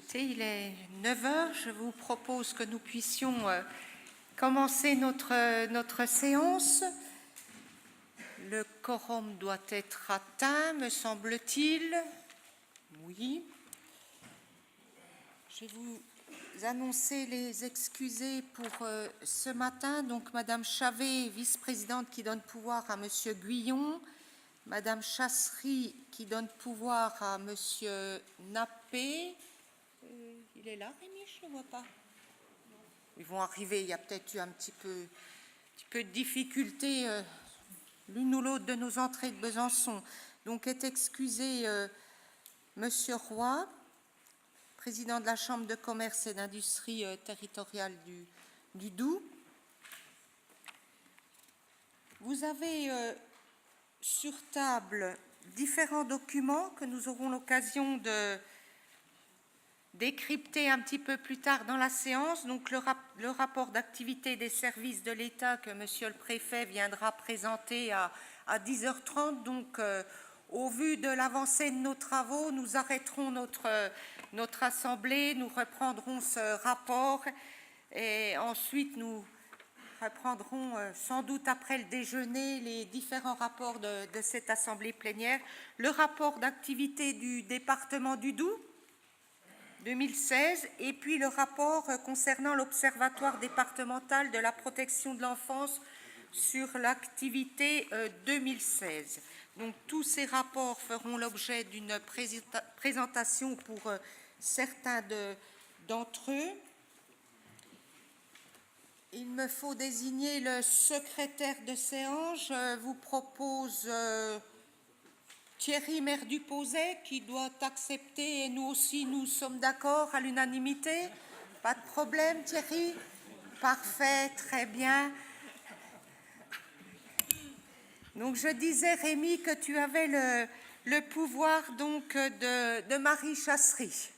Écoutez, il est 9 heures. Je vous propose que nous puissions commencer notre séance. Le quorum doit être atteint, me semble-t-il. Oui. Je vais vous annoncer les excusés pour ce matin. Donc, Madame Chavet, vice-présidente, qui donne pouvoir à Monsieur Guyon. Madame Chasserie, qui donne pouvoir à Monsieur Nappé. Il est là, Rémi? Je ne le vois pas. Ils vont arriver. Il y a peut-être eu un petit peu de difficulté l'une ou l'autre de nos entrées de Besançon. Donc est excusé Monsieur Roy, président de la Chambre de commerce et d'industrie territoriale du Doubs. Vous avez sur table différents documents que nous aurons l'occasion de décrypter un petit peu plus tard dans la séance. Donc le rapport d'activité des services de l'État que Monsieur le Préfet viendra présenter à 10h30. Donc au vu de l'avancée de nos travaux, nous arrêterons notre assemblée, nous reprendrons ce rapport et ensuite nous reprendrons sans doute après le déjeuner les différents rapports de cette assemblée plénière. Le rapport d'activité du département du Doubs 2016, et puis le rapport concernant l'Observatoire départemental de la protection de l'enfance sur l'activité 2016. Donc tous ces rapports feront l'objet d'une présentation pour certains d'entre eux. Il me faut désigner le secrétaire de séance. Je vous propose Thierry Maire du Pozet, qui doit accepter, et nous aussi nous sommes d'accord à l'unanimité. Pas de problème, Thierry? Parfait, très bien. Donc je disais, Rémi, que tu avais le pouvoir donc de Marie Chasserie.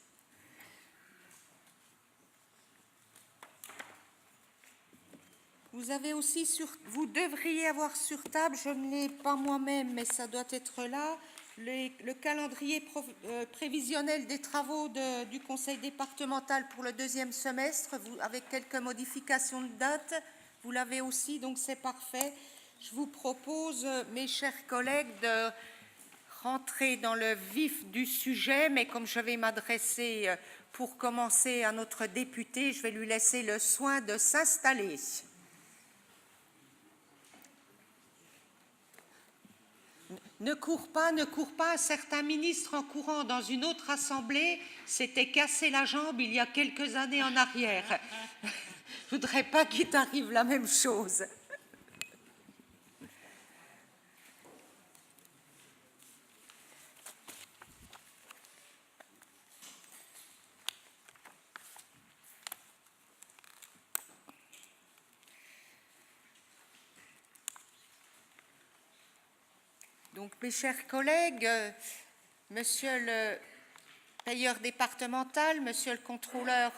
Vous avez aussi vous devriez avoir sur table, je ne l'ai pas moi-même, mais ça doit être là, le calendrier prévisionnel des travaux du Conseil départemental pour le deuxième semestre, avec quelques modifications de date. Vous l'avez aussi, donc c'est parfait. Je vous propose, mes chers collègues, de rentrer dans le vif du sujet, mais comme je vais m'adresser pour commencer à notre député, je vais lui laisser le soin de s'installer. Ne cours pas. Certains ministres en courant dans une autre assemblée s'étaient cassé la jambe il y a quelques années en arrière. Je ne voudrais pas qu'il t'arrive la même chose. Donc, mes chers collègues, Monsieur le payeur départemental, Monsieur le contrôleur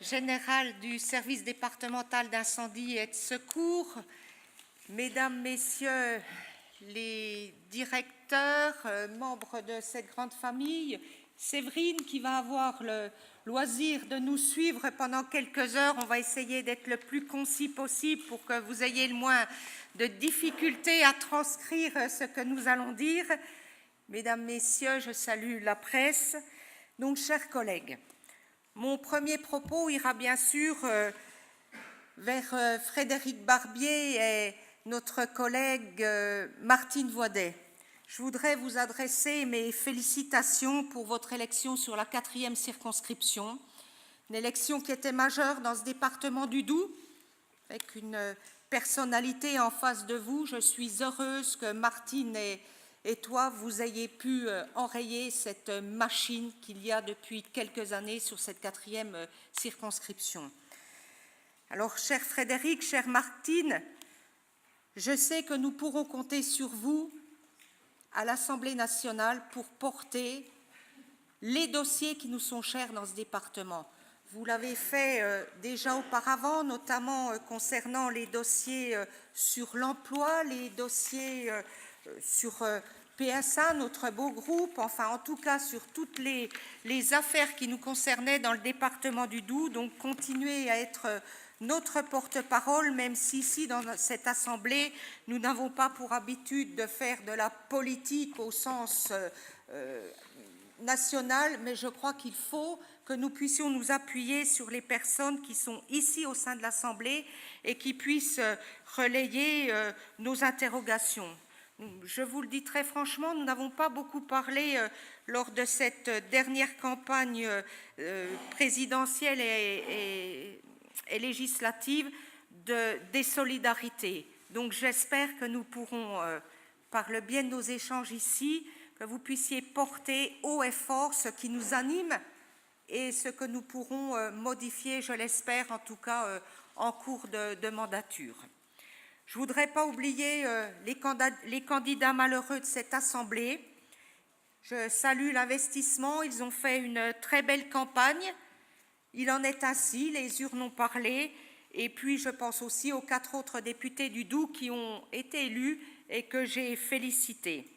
général du service départemental d'incendie et de secours, Mesdames, Messieurs les directeurs, membres de cette grande famille, Séverine qui va avoir le loisir de nous suivre pendant quelques heures. On va essayer d'être le plus concis possible pour que vous ayez le moins de difficultés à transcrire ce que nous allons dire. Mesdames, Messieurs, je salue la presse. Donc, chers collègues, mon premier propos ira bien sûr vers Frédéric Barbier et notre collègue Martine Voidet. Je voudrais vous adresser mes félicitations pour votre élection sur la 4e circonscription, une élection qui était majeure dans ce département du Doubs, avec une personnalité en face de vous. Je suis heureuse que Martine et toi, vous ayez pu enrayer cette machine qu'il y a depuis quelques années sur cette 4e circonscription. Alors, cher Frédéric, chère Martine, je sais que nous pourrons compter sur vous à l'Assemblée nationale pour porter les dossiers qui nous sont chers dans ce département. Vous l'avez fait déjà auparavant, notamment concernant les dossiers sur l'emploi, les dossiers sur PSA, notre beau groupe, enfin en tout cas sur toutes les affaires qui nous concernaient dans le département du Doubs, donc continuer à être notre porte-parole, même si ici, dans cette Assemblée, nous n'avons pas pour habitude de faire de la politique au sens national, mais je crois qu'il faut que nous puissions nous appuyer sur les personnes qui sont ici au sein de l'Assemblée et qui puissent relayer nos interrogations. Je vous le dis très franchement, nous n'avons pas beaucoup parlé lors de cette dernière campagne présidentielle et législative des solidarités. Donc j'espère que nous pourrons, par le biais de nos échanges ici, que vous puissiez porter haut et fort ce qui nous anime et ce que nous pourrons modifier, je l'espère, en tout cas en cours de mandature. Je ne voudrais pas oublier les candidats malheureux de cette Assemblée. Je salue l'investissement, ils ont fait une très belle campagne. Il en est ainsi, les urnes ont parlé. Et puis je pense aussi aux 4 autres députés du Doubs qui ont été élus et que j'ai félicités.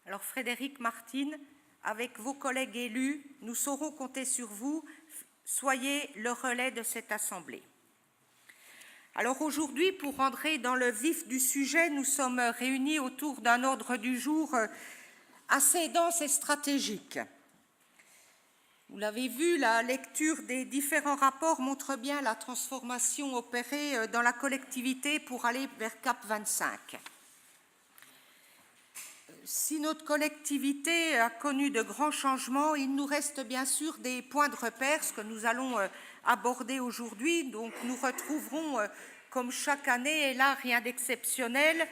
Alors Frédéric Martin, avec vos collègues élus, nous saurons compter sur vous. Soyez le relais de cette Assemblée. Alors aujourd'hui, pour entrer dans le vif du sujet, nous sommes réunis autour d'un ordre du jour assez dense et stratégique. Vous l'avez vu, la lecture des différents rapports montre bien la transformation opérée dans la collectivité pour aller vers CAP 25. Si notre collectivité a connu de grands changements, il nous reste bien sûr des points de repère, ce que nous allons aborder aujourd'hui. Donc nous retrouverons, comme chaque année, et là rien d'exceptionnel,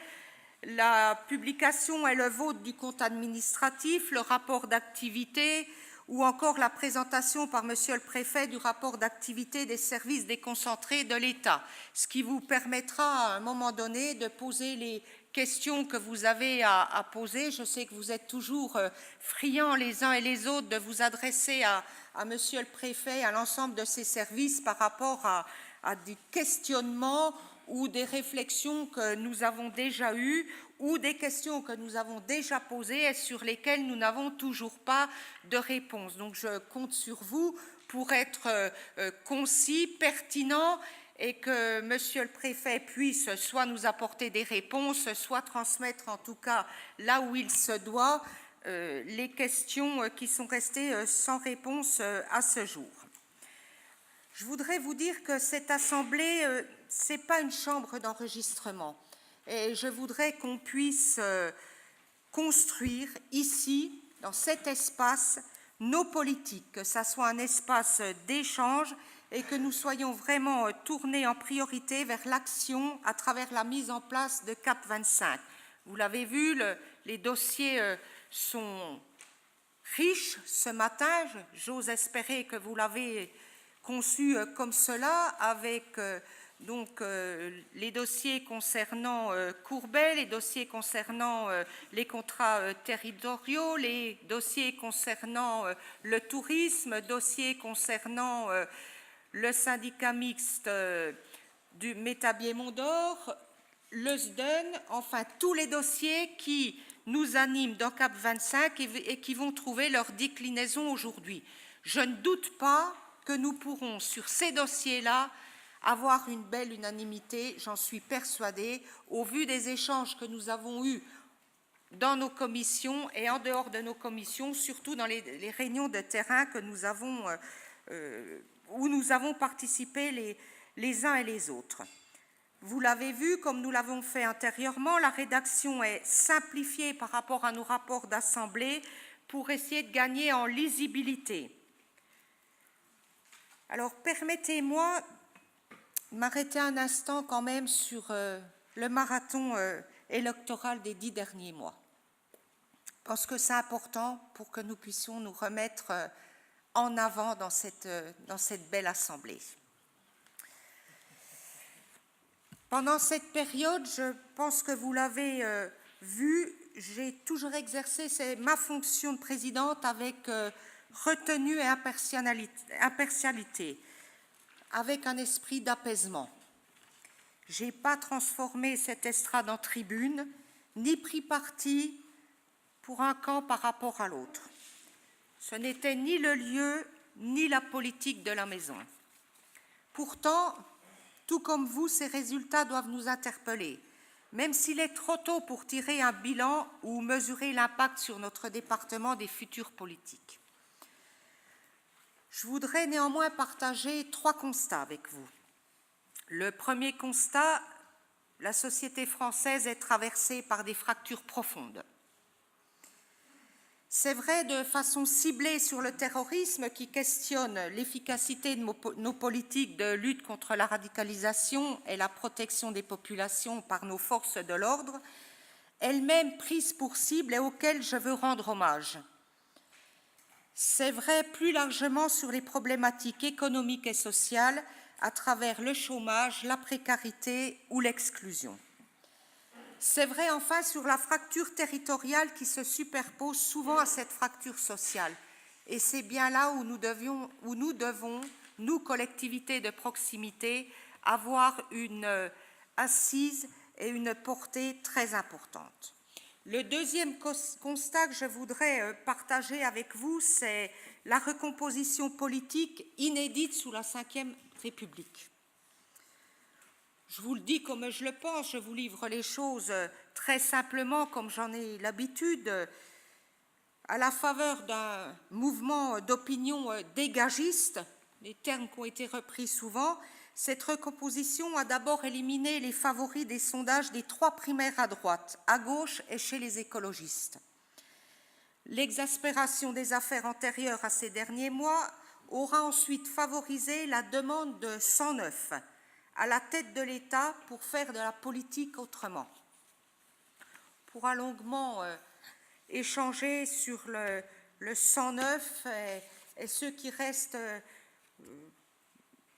la publication et le vote du compte administratif, le rapport d'activité ou encore la présentation par Monsieur le Préfet du rapport d'activité des services déconcentrés de l'État, ce qui vous permettra à un moment donné de poser les questions que vous avez à poser. Je sais que vous êtes toujours friands les uns et les autres de vous adresser à Monsieur le Préfet, à l'ensemble de ces services par rapport à des questionnements ou des réflexions que nous avons déjà eues ou des questions que nous avons déjà posées et sur lesquelles nous n'avons toujours pas de réponse. Donc je compte sur vous pour être concis, pertinent et que Monsieur le Préfet puisse soit nous apporter des réponses, soit transmettre en tout cas là où il se doit les questions qui sont restées sans réponse à ce jour. Je voudrais vous dire que cette Assemblée, ce n'est pas une chambre d'enregistrement. Et je voudrais qu'on puisse construire ici, dans cet espace, nos politiques, que ce soit un espace d'échange et que nous soyons vraiment tournés en priorité vers l'action à travers la mise en place de CAP 25. Vous l'avez vu, les dossiers sont riches ce matin. J'ose espérer que vous l'avez conçu comme cela, avec les dossiers concernant Courbet, les dossiers concernant les contrats territoriaux, les dossiers concernant le tourisme, dossiers concernant le syndicat mixte du Métabier-Mondor, le SDEN, enfin tous les dossiers qui nous animent dans CAP 25 et qui vont trouver leur déclinaison aujourd'hui. Je ne doute pas que nous pourrons, sur ces dossiers-là, avoir une belle unanimité, j'en suis persuadée, au vu des échanges que nous avons eus dans nos commissions et en dehors de nos commissions, surtout dans les réunions de terrain que nous avons, où nous avons participé les uns et les autres. Vous l'avez vu, comme nous l'avons fait antérieurement, la rédaction est simplifiée par rapport à nos rapports d'assemblée pour essayer de gagner en lisibilité. Alors, permettez-moi de m'arrêter un instant quand même sur le marathon électoral des 10 derniers mois. Je pense que c'est important pour que nous puissions nous remettre en avant dans cette belle assemblée. Pendant cette période, je pense que vous l'avez vu, j'ai toujours exercé ma fonction de présidente avec retenue et impartialité, avec un esprit d'apaisement. Je n'ai pas transformé cette estrade en tribune, ni pris parti pour un camp par rapport à l'autre. Ce n'était ni le lieu, ni la politique de la maison. Pourtant, tout comme vous, ces résultats doivent nous interpeller, même s'il est trop tôt pour tirer un bilan ou mesurer l'impact sur notre département des futures politiques. Je voudrais néanmoins partager 3 constats avec vous. Le premier constat, la société française est traversée par des fractures profondes. C'est vrai de façon ciblée sur le terrorisme qui questionne l'efficacité de nos politiques de lutte contre la radicalisation et la protection des populations par nos forces de l'ordre, elles-mêmes prises pour cible et auxquelles je veux rendre hommage. C'est vrai plus largement sur les problématiques économiques et sociales à travers le chômage, la précarité ou l'exclusion. C'est vrai enfin sur la fracture territoriale qui se superpose souvent à cette fracture sociale. Et c'est bien là où nous devons, nous, collectivités de proximité, avoir une assise et une portée très importante. Le deuxième constat que je voudrais partager avec vous, c'est la recomposition politique inédite sous la Ve République. Je vous le dis comme je le pense, je vous livre les choses très simplement comme j'en ai l'habitude, à la faveur d'un mouvement d'opinion dégagiste, les termes qui ont été repris souvent. Cette recomposition a d'abord éliminé les favoris des sondages des 3 primaires à droite, à gauche et chez les écologistes. L'exaspération des affaires antérieures à ces derniers mois aura ensuite favorisé la demande de 109 à la tête de l'État pour faire de la politique autrement. On pourra longuement échanger sur le 109 et ceux qui restent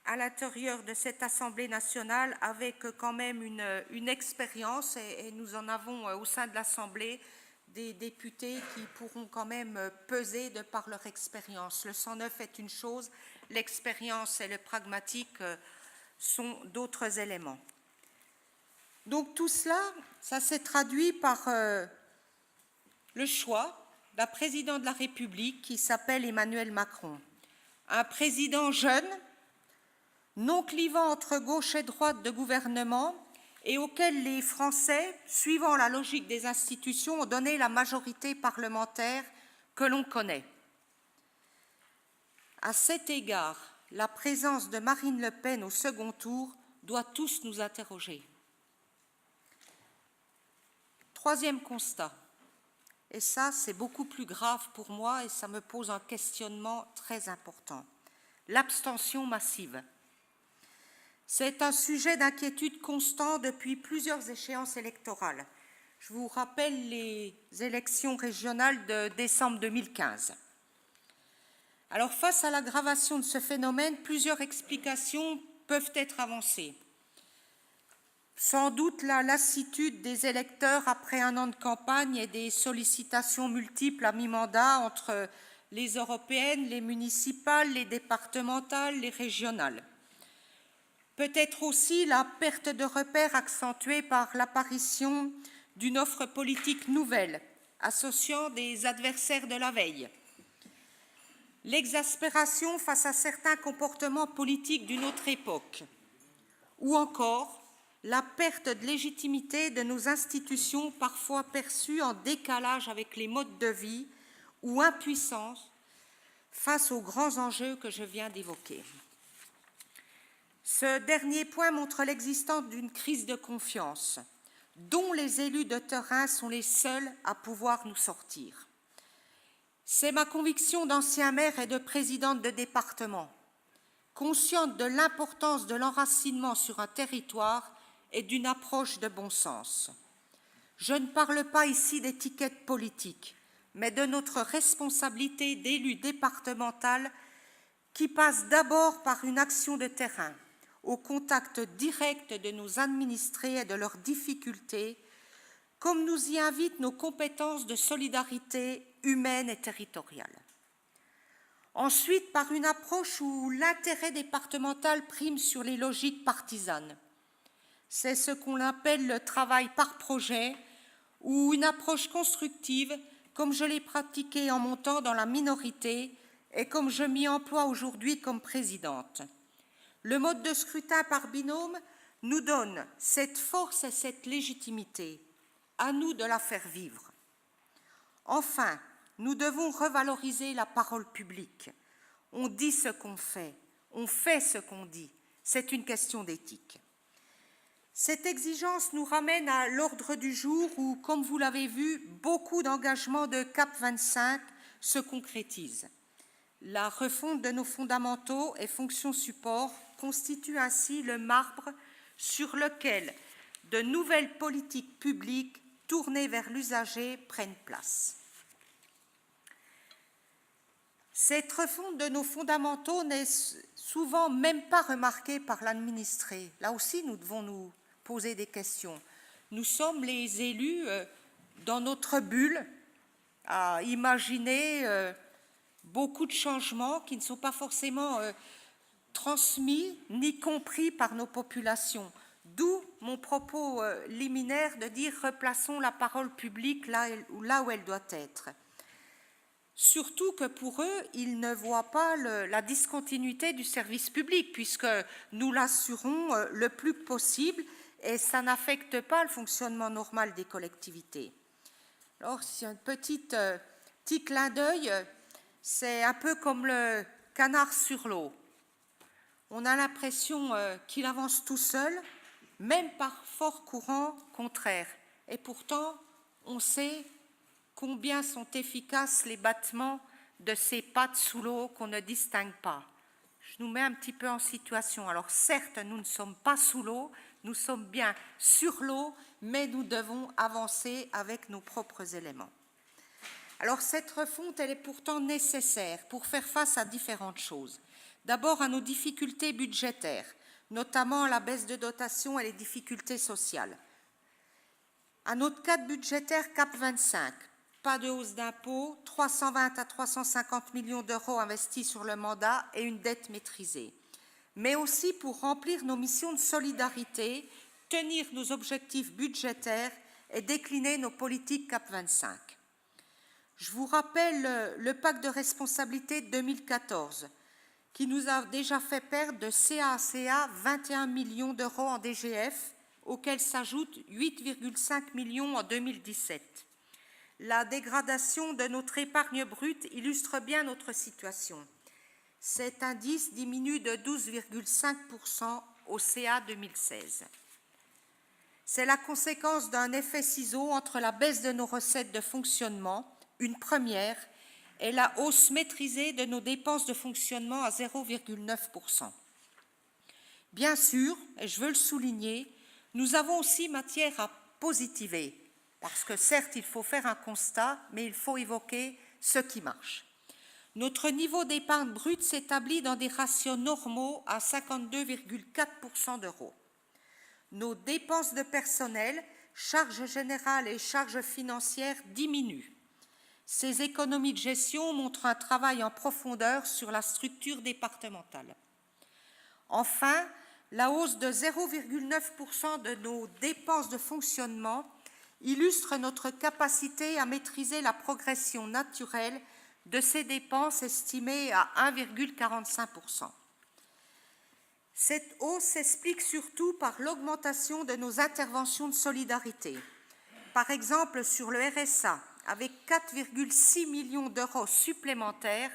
à l'intérieur de cette Assemblée nationale avec quand même une expérience et nous en avons au sein de l'Assemblée des députés qui pourront quand même peser de par leur expérience. Le 109 est une chose, l'expérience et le pragmatique sont d'autres éléments. Donc tout cela, ça s'est traduit par le choix d'un président de la République qui s'appelle Emmanuel Macron. Un président jeune, non clivant entre gauche et droite de gouvernement et auquel les Français, suivant la logique des institutions, ont donné la majorité parlementaire que l'on connaît. À cet égard, la présence de Marine Le Pen au second tour doit tous nous interroger. Troisième constat, et ça c'est beaucoup plus grave pour moi et ça me pose un questionnement très important, l'abstention massive. C'est un sujet d'inquiétude constant depuis plusieurs échéances électorales. Je vous rappelle les élections régionales de décembre 2015. Alors, face à l'aggravation de ce phénomène, plusieurs explications peuvent être avancées. Sans doute la lassitude des électeurs après un an de campagne et des sollicitations multiples à mi-mandat entre les européennes, les municipales, les départementales, les régionales. Peut-être aussi la perte de repères accentuée par l'apparition d'une offre politique nouvelle, associant des adversaires de la veille. L'exaspération face à certains comportements politiques d'une autre époque, ou encore la perte de légitimité de nos institutions parfois perçues en décalage avec les modes de vie ou impuissance face aux grands enjeux que je viens d'évoquer. Ce dernier point montre l'existence d'une crise de confiance dont les élus de terrain sont les seuls à pouvoir nous sortir. C'est ma conviction d'ancien maire et de présidente de département, consciente de l'importance de l'enracinement sur un territoire et d'une approche de bon sens. Je ne parle pas ici d'étiquette politique, mais de notre responsabilité d'élu départemental qui passe d'abord par une action de terrain, au contact direct de nos administrés et de leurs difficultés, comme nous y invitent nos compétences de solidarité humaine et territoriale. Ensuite, par une approche où l'intérêt départemental prime sur les logiques partisanes. C'est ce qu'on appelle le travail par projet ou une approche constructive comme je l'ai pratiqué en montant dans la minorité et comme je m'y emploie aujourd'hui comme présidente. Le mode de scrutin par binôme nous donne cette force et cette légitimité. À nous de la faire vivre. Enfin, nous devons revaloriser la parole publique. On dit ce qu'on fait, on fait ce qu'on dit. C'est une question d'éthique. Cette exigence nous ramène à l'ordre du jour où, comme vous l'avez vu, beaucoup d'engagements de CAP 25 se concrétisent. La refonte de nos fondamentaux et fonctions support constitue ainsi le marbre sur lequel de nouvelles politiques publiques tournées vers l'usager prennent place. Cette refonte de nos fondamentaux n'est souvent même pas remarquée par l'administré. Là aussi, nous devons nous poser des questions. Nous sommes les élus dans notre bulle à imaginer beaucoup de changements qui ne sont pas forcément transmis ni compris par nos populations. D'où mon propos liminaire de dire replaçons la parole publique là où elle doit être. Surtout que pour eux, ils ne voient pas la discontinuité du service public, puisque nous l'assurons le plus possible et ça n'affecte pas le fonctionnement normal des collectivités. Alors, c'est un petit clin d'œil, c'est un peu comme le canard sur l'eau. On a l'impression qu'il avance tout seul, même par fort courant contraire. Et pourtant, on sait combien sont efficaces les battements de ces pattes sous l'eau qu'on ne distingue pas. Je nous mets un petit peu en situation. Alors certes, nous ne sommes pas sous l'eau, nous sommes bien sur l'eau, mais nous devons avancer avec nos propres éléments. Alors cette refonte, elle est pourtant nécessaire pour faire face à différentes choses. D'abord à nos difficultés budgétaires, notamment la baisse de dotation et les difficultés sociales. À notre cadre budgétaire CAP 25, pas de hausse d'impôts, 320 à 350 millions d'euros investis sur le mandat et une dette maîtrisée. Mais aussi pour remplir nos missions de solidarité, tenir nos objectifs budgétaires et décliner nos politiques CAP 25. Je vous rappelle le pacte de responsabilité de 2014, qui nous a déjà fait perdre de CA à CA 21 millions d'euros en DGF, auxquels s'ajoutent 8,5 millions en 2017. La dégradation de notre épargne brute illustre bien notre situation. Cet indice diminue de 12,5% au CA 2016. C'est la conséquence d'un effet ciseau entre la baisse de nos recettes de fonctionnement, une première, et la hausse maîtrisée de nos dépenses de fonctionnement à 0,9%. Bien sûr, et je veux le souligner, nous avons aussi matière à positiver. Parce que certes, il faut faire un constat, mais il faut évoquer ce qui marche. Notre niveau d'épargne brute s'établit dans des ratios normaux à 52,4% d'euros. Nos dépenses de personnel, charges générales et charges financières diminuent. Ces économies de gestion montrent un travail en profondeur sur la structure départementale. Enfin, la hausse de 0,9% de nos dépenses de fonctionnement illustre notre capacité à maîtriser la progression naturelle de ces dépenses estimées à 1,45%. Cette hausse s'explique surtout par l'augmentation de nos interventions de solidarité. Par exemple, sur le RSA, avec 4,6 millions d'euros supplémentaires,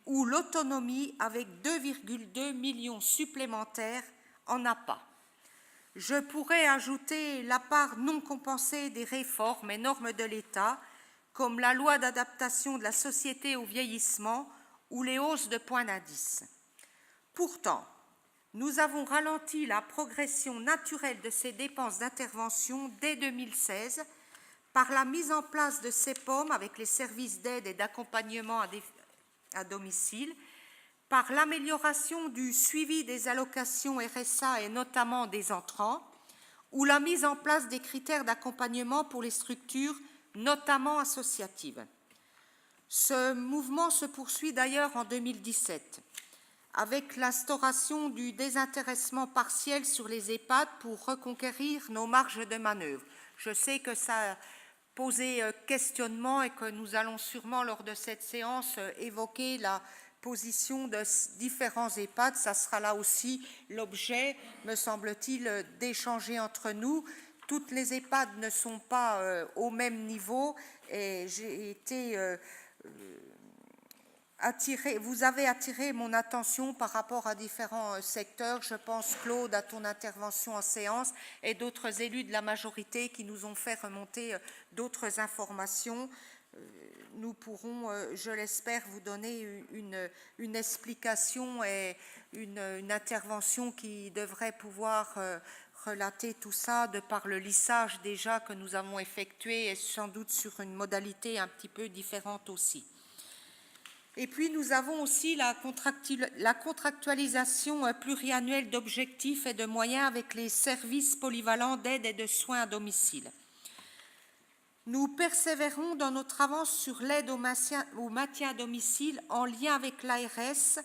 ou l'autonomie avec 2,2 millions supplémentaires en APA. Je pourrais ajouter la part non compensée des réformes et normes de l'État, comme la loi d'adaptation de la société au vieillissement ou les hausses de points d'indice. Pourtant, nous avons ralenti la progression naturelle de ces dépenses d'intervention dès 2016 par la mise en place de CEPOM avec les services d'aide et d'accompagnement à domicile, par l'amélioration du suivi des allocations RSA et notamment des entrants, ou la mise en place des critères d'accompagnement pour les structures, notamment associatives. Ce mouvement se poursuit d'ailleurs en 2017, avec l'instauration du désintéressement partiel sur les EHPAD pour reconquérir nos marges de manœuvre. Je sais que ça posé questionnement et que nous allons sûrement, lors de cette séance, évoquer la position de différents EHPAD. Ça sera là aussi l'objet, me semble-t-il, d'échanger entre nous. Toutes les EHPAD ne sont pas au même niveau et j'ai été vous avez attiré mon attention par rapport à différents secteurs. Je pense, Claude, à ton intervention en séance et d'autres élus de la majorité qui nous ont fait remonter d'autres informations. Nous pourrons, je l'espère, vous donner une explication et une intervention qui devrait pouvoir relater tout ça de par le lissage déjà que nous avons effectué et sans doute sur une modalité un petit peu différente aussi. Et puis, nous avons aussi la contractualisation pluriannuelle d'objectifs et de moyens avec les services polyvalents d'aide et de soins à domicile. Nous persévérons dans notre avance sur l'aide au maintien à domicile en lien avec l'ARS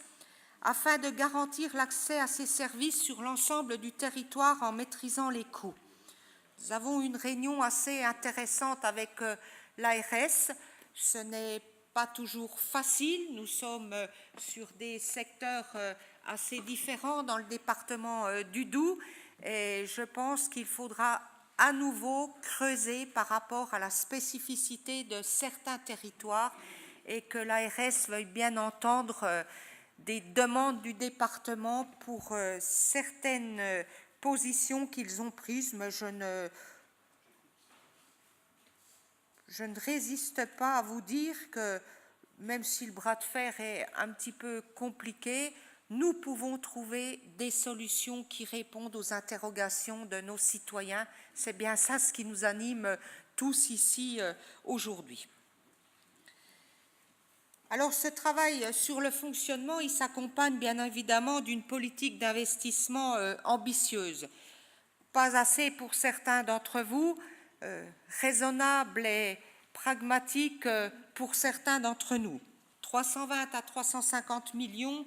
afin de garantir l'accès à ces services sur l'ensemble du territoire en maîtrisant les coûts. Nous avons une réunion assez intéressante avec l'ARS. Ce n'est pas toujours facile. Nous sommes sur des secteurs assez différents dans le département du Doubs et je pense qu'il faudra à nouveau creuser par rapport à la spécificité de certains territoires et que l'ARS veuille bien entendre des demandes du département pour certaines positions qu'ils ont prises, mais je ne résiste pas à vous dire que, même si le bras de fer est un petit peu compliqué, nous pouvons trouver des solutions qui répondent aux interrogations de nos citoyens. C'est bien ça ce qui nous anime tous ici aujourd'hui. Alors, ce travail sur le fonctionnement, il s'accompagne bien évidemment d'une politique d'investissement ambitieuse. Pas assez pour certains d'entre vous, raisonnable et pragmatique pour certains d'entre nous. 320 à 350 millions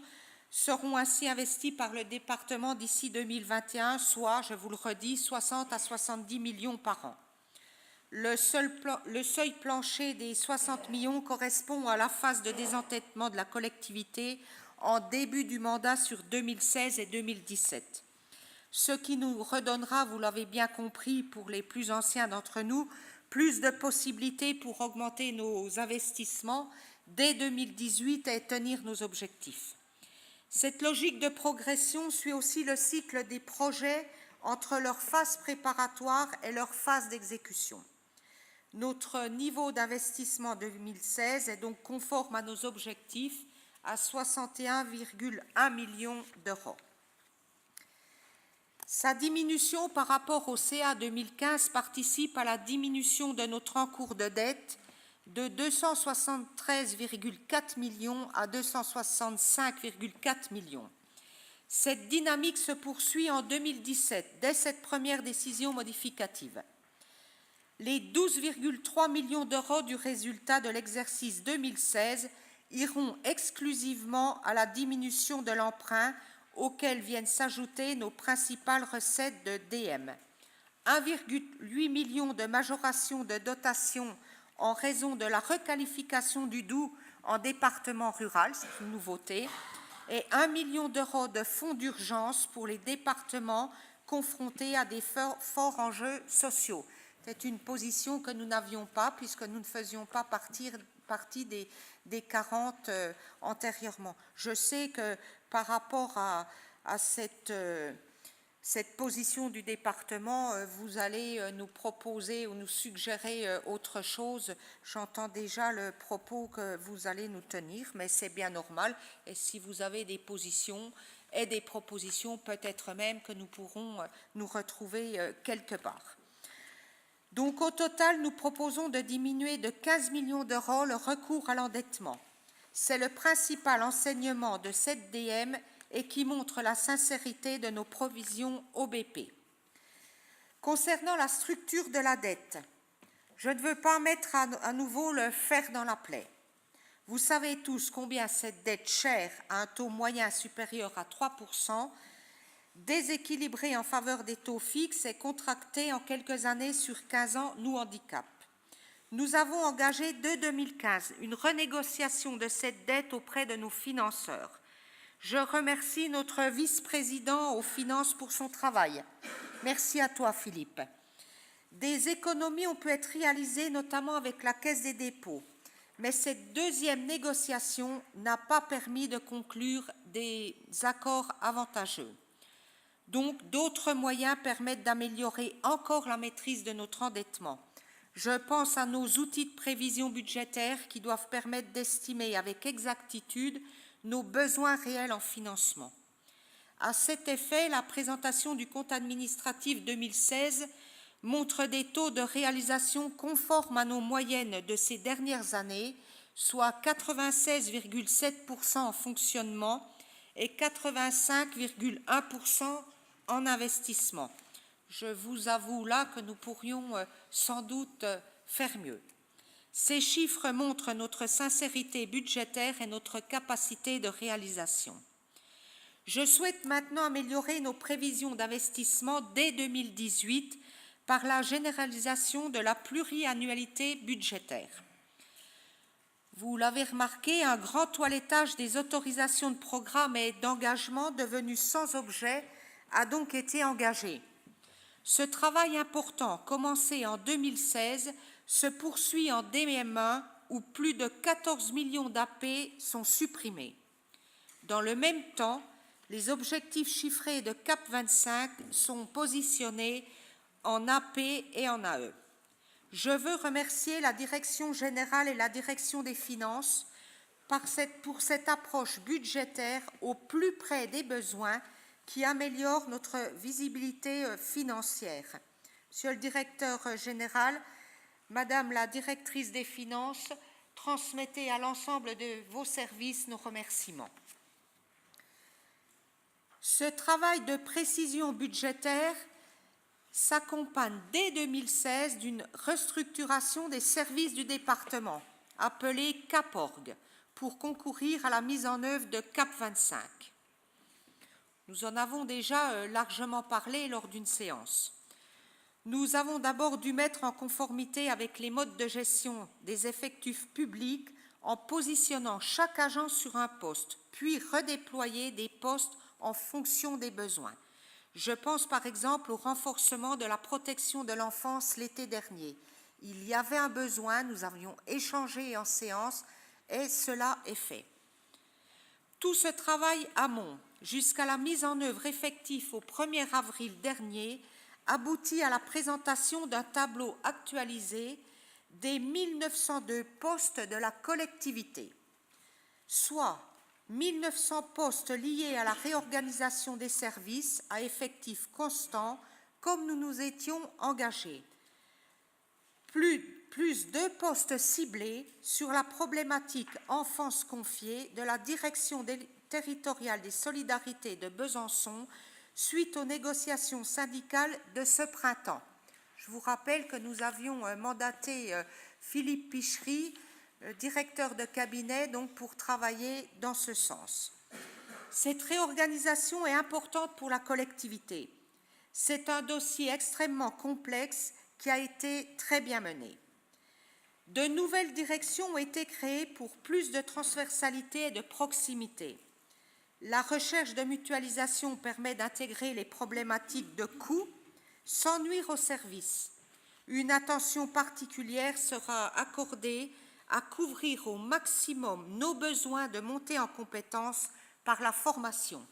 seront ainsi investis par le département d'ici 2021, soit, je vous le redis, 60 à 70 millions par an. Le seuil plancher des 60 millions correspond à la phase de désendettement de la collectivité en début du mandat sur 2016 et 2017. Ce qui nous redonnera, vous l'avez bien compris pour les plus anciens d'entre nous, plus de possibilités pour augmenter nos investissements dès 2018 et tenir nos objectifs. Cette logique de progression suit aussi le cycle des projets entre leur phase préparatoire et leur phase d'exécution. Notre niveau d'investissement 2016 est donc conforme à nos objectifs à 61,1 millions d'euros. Sa diminution par rapport au CA 2015 participe à la diminution de notre encours de dette de 273,4 millions à 265,4 millions. Cette dynamique se poursuit en 2017, dès cette première décision modificative. Les 12,3 millions d'euros du résultat de l'exercice 2016 iront exclusivement à la diminution de l'emprunt auxquelles viennent s'ajouter nos principales recettes de DM. 1,8 million de majoration de dotation en raison de la requalification du Doubs en département rural, c'est une nouveauté, et 1 million d'euros de fonds d'urgence pour les départements confrontés à des forts enjeux sociaux. C'est une position que nous n'avions pas puisque nous ne faisions pas partie des 40 antérieurement. Je sais que par rapport à cette position du département, vous allez nous proposer ou nous suggérer autre chose. J'entends déjà le propos que vous allez nous tenir, mais c'est bien normal. Et si vous avez des positions et des propositions, peut-être même que nous pourrons nous retrouver quelque part. Donc, au total, nous proposons de diminuer de 15 millions d'euros le recours à l'endettement. C'est le principal enseignement de cette DM et qui montre la sincérité de nos provisions au BP. Concernant la structure de la dette, je ne veux pas mettre à nouveau le fer dans la plaie. Vous savez tous combien cette dette chère à un taux moyen supérieur à 3%, déséquilibrée en faveur des taux fixes et contractée en quelques années sur 15 ans, nous handicape. Nous avons engagé dès 2015 une renégociation de cette dette auprès de nos financeurs. Je remercie notre vice-président aux finances pour son travail. Merci à toi, Philippe. Des économies ont pu être réalisées, notamment avec la Caisse des dépôts. Mais cette deuxième négociation n'a pas permis de conclure des accords avantageux. Donc, d'autres moyens permettent d'améliorer encore la maîtrise de notre endettement. Je pense à nos outils de prévision budgétaire qui doivent permettre d'estimer avec exactitude nos besoins réels en financement. À cet effet, la présentation du compte administratif 2016 montre des taux de réalisation conformes à nos moyennes de ces dernières années, soit 96,7% en fonctionnement et 85,1% en investissement. Je vous avoue là que nous pourrions sans doute faire mieux. Ces chiffres montrent notre sincérité budgétaire et notre capacité de réalisation. Je souhaite maintenant améliorer nos prévisions d'investissement dès 2018 par la généralisation de la pluriannualité budgétaire. Vous l'avez remarqué, un grand toilettage des autorisations de programme et d'engagement devenues sans objet a donc été engagé. Ce travail important, commencé en 2016, se poursuit en DM1 où plus de 14 millions d'AP sont supprimés. Dans le même temps, les objectifs chiffrés de CAP 25 sont positionnés en AP et en AE. Je veux remercier la Direction générale et la Direction des finances pour cette approche budgétaire au plus près des besoins qui améliore notre visibilité financière. Monsieur le directeur général, Madame la directrice des finances, transmettez à l'ensemble de vos services nos remerciements. Ce travail de précision budgétaire s'accompagne dès 2016 d'une restructuration des services du département, appelée CAPORG, pour concourir à la mise en œuvre de CAP 25. Nous en avons déjà largement parlé lors d'une séance. Nous avons d'abord dû mettre en conformité avec les modes de gestion des effectifs publics en positionnant chaque agent sur un poste, puis redéployer des postes en fonction des besoins. Je pense par exemple au renforcement de la protection de l'enfance l'été dernier. Il y avait un besoin, nous avions échangé en séance et cela est fait. Tout ce travail amont, jusqu'à la mise en œuvre effective au 1er avril dernier, aboutit à la présentation d'un tableau actualisé des 1902 postes de la collectivité, soit 1900 postes liés à la réorganisation des services à effectifs constants, comme nous nous étions engagés. Plus 2 postes ciblés sur la problématique enfance confiée de la direction territoriale des solidarités de Besançon suite aux négociations syndicales de ce printemps. Je vous rappelle que nous avions mandaté Philippe Pichery, directeur de cabinet, donc pour travailler dans ce sens. Cette réorganisation est importante pour la collectivité. C'est un dossier extrêmement complexe qui a été très bien mené. De nouvelles directions ont été créées pour plus de transversalité et de proximité. La recherche de mutualisation permet d'intégrer les problématiques de coûts sans nuire au service. Une attention particulière sera accordée à couvrir au maximum nos besoins de montée en compétences par la formation.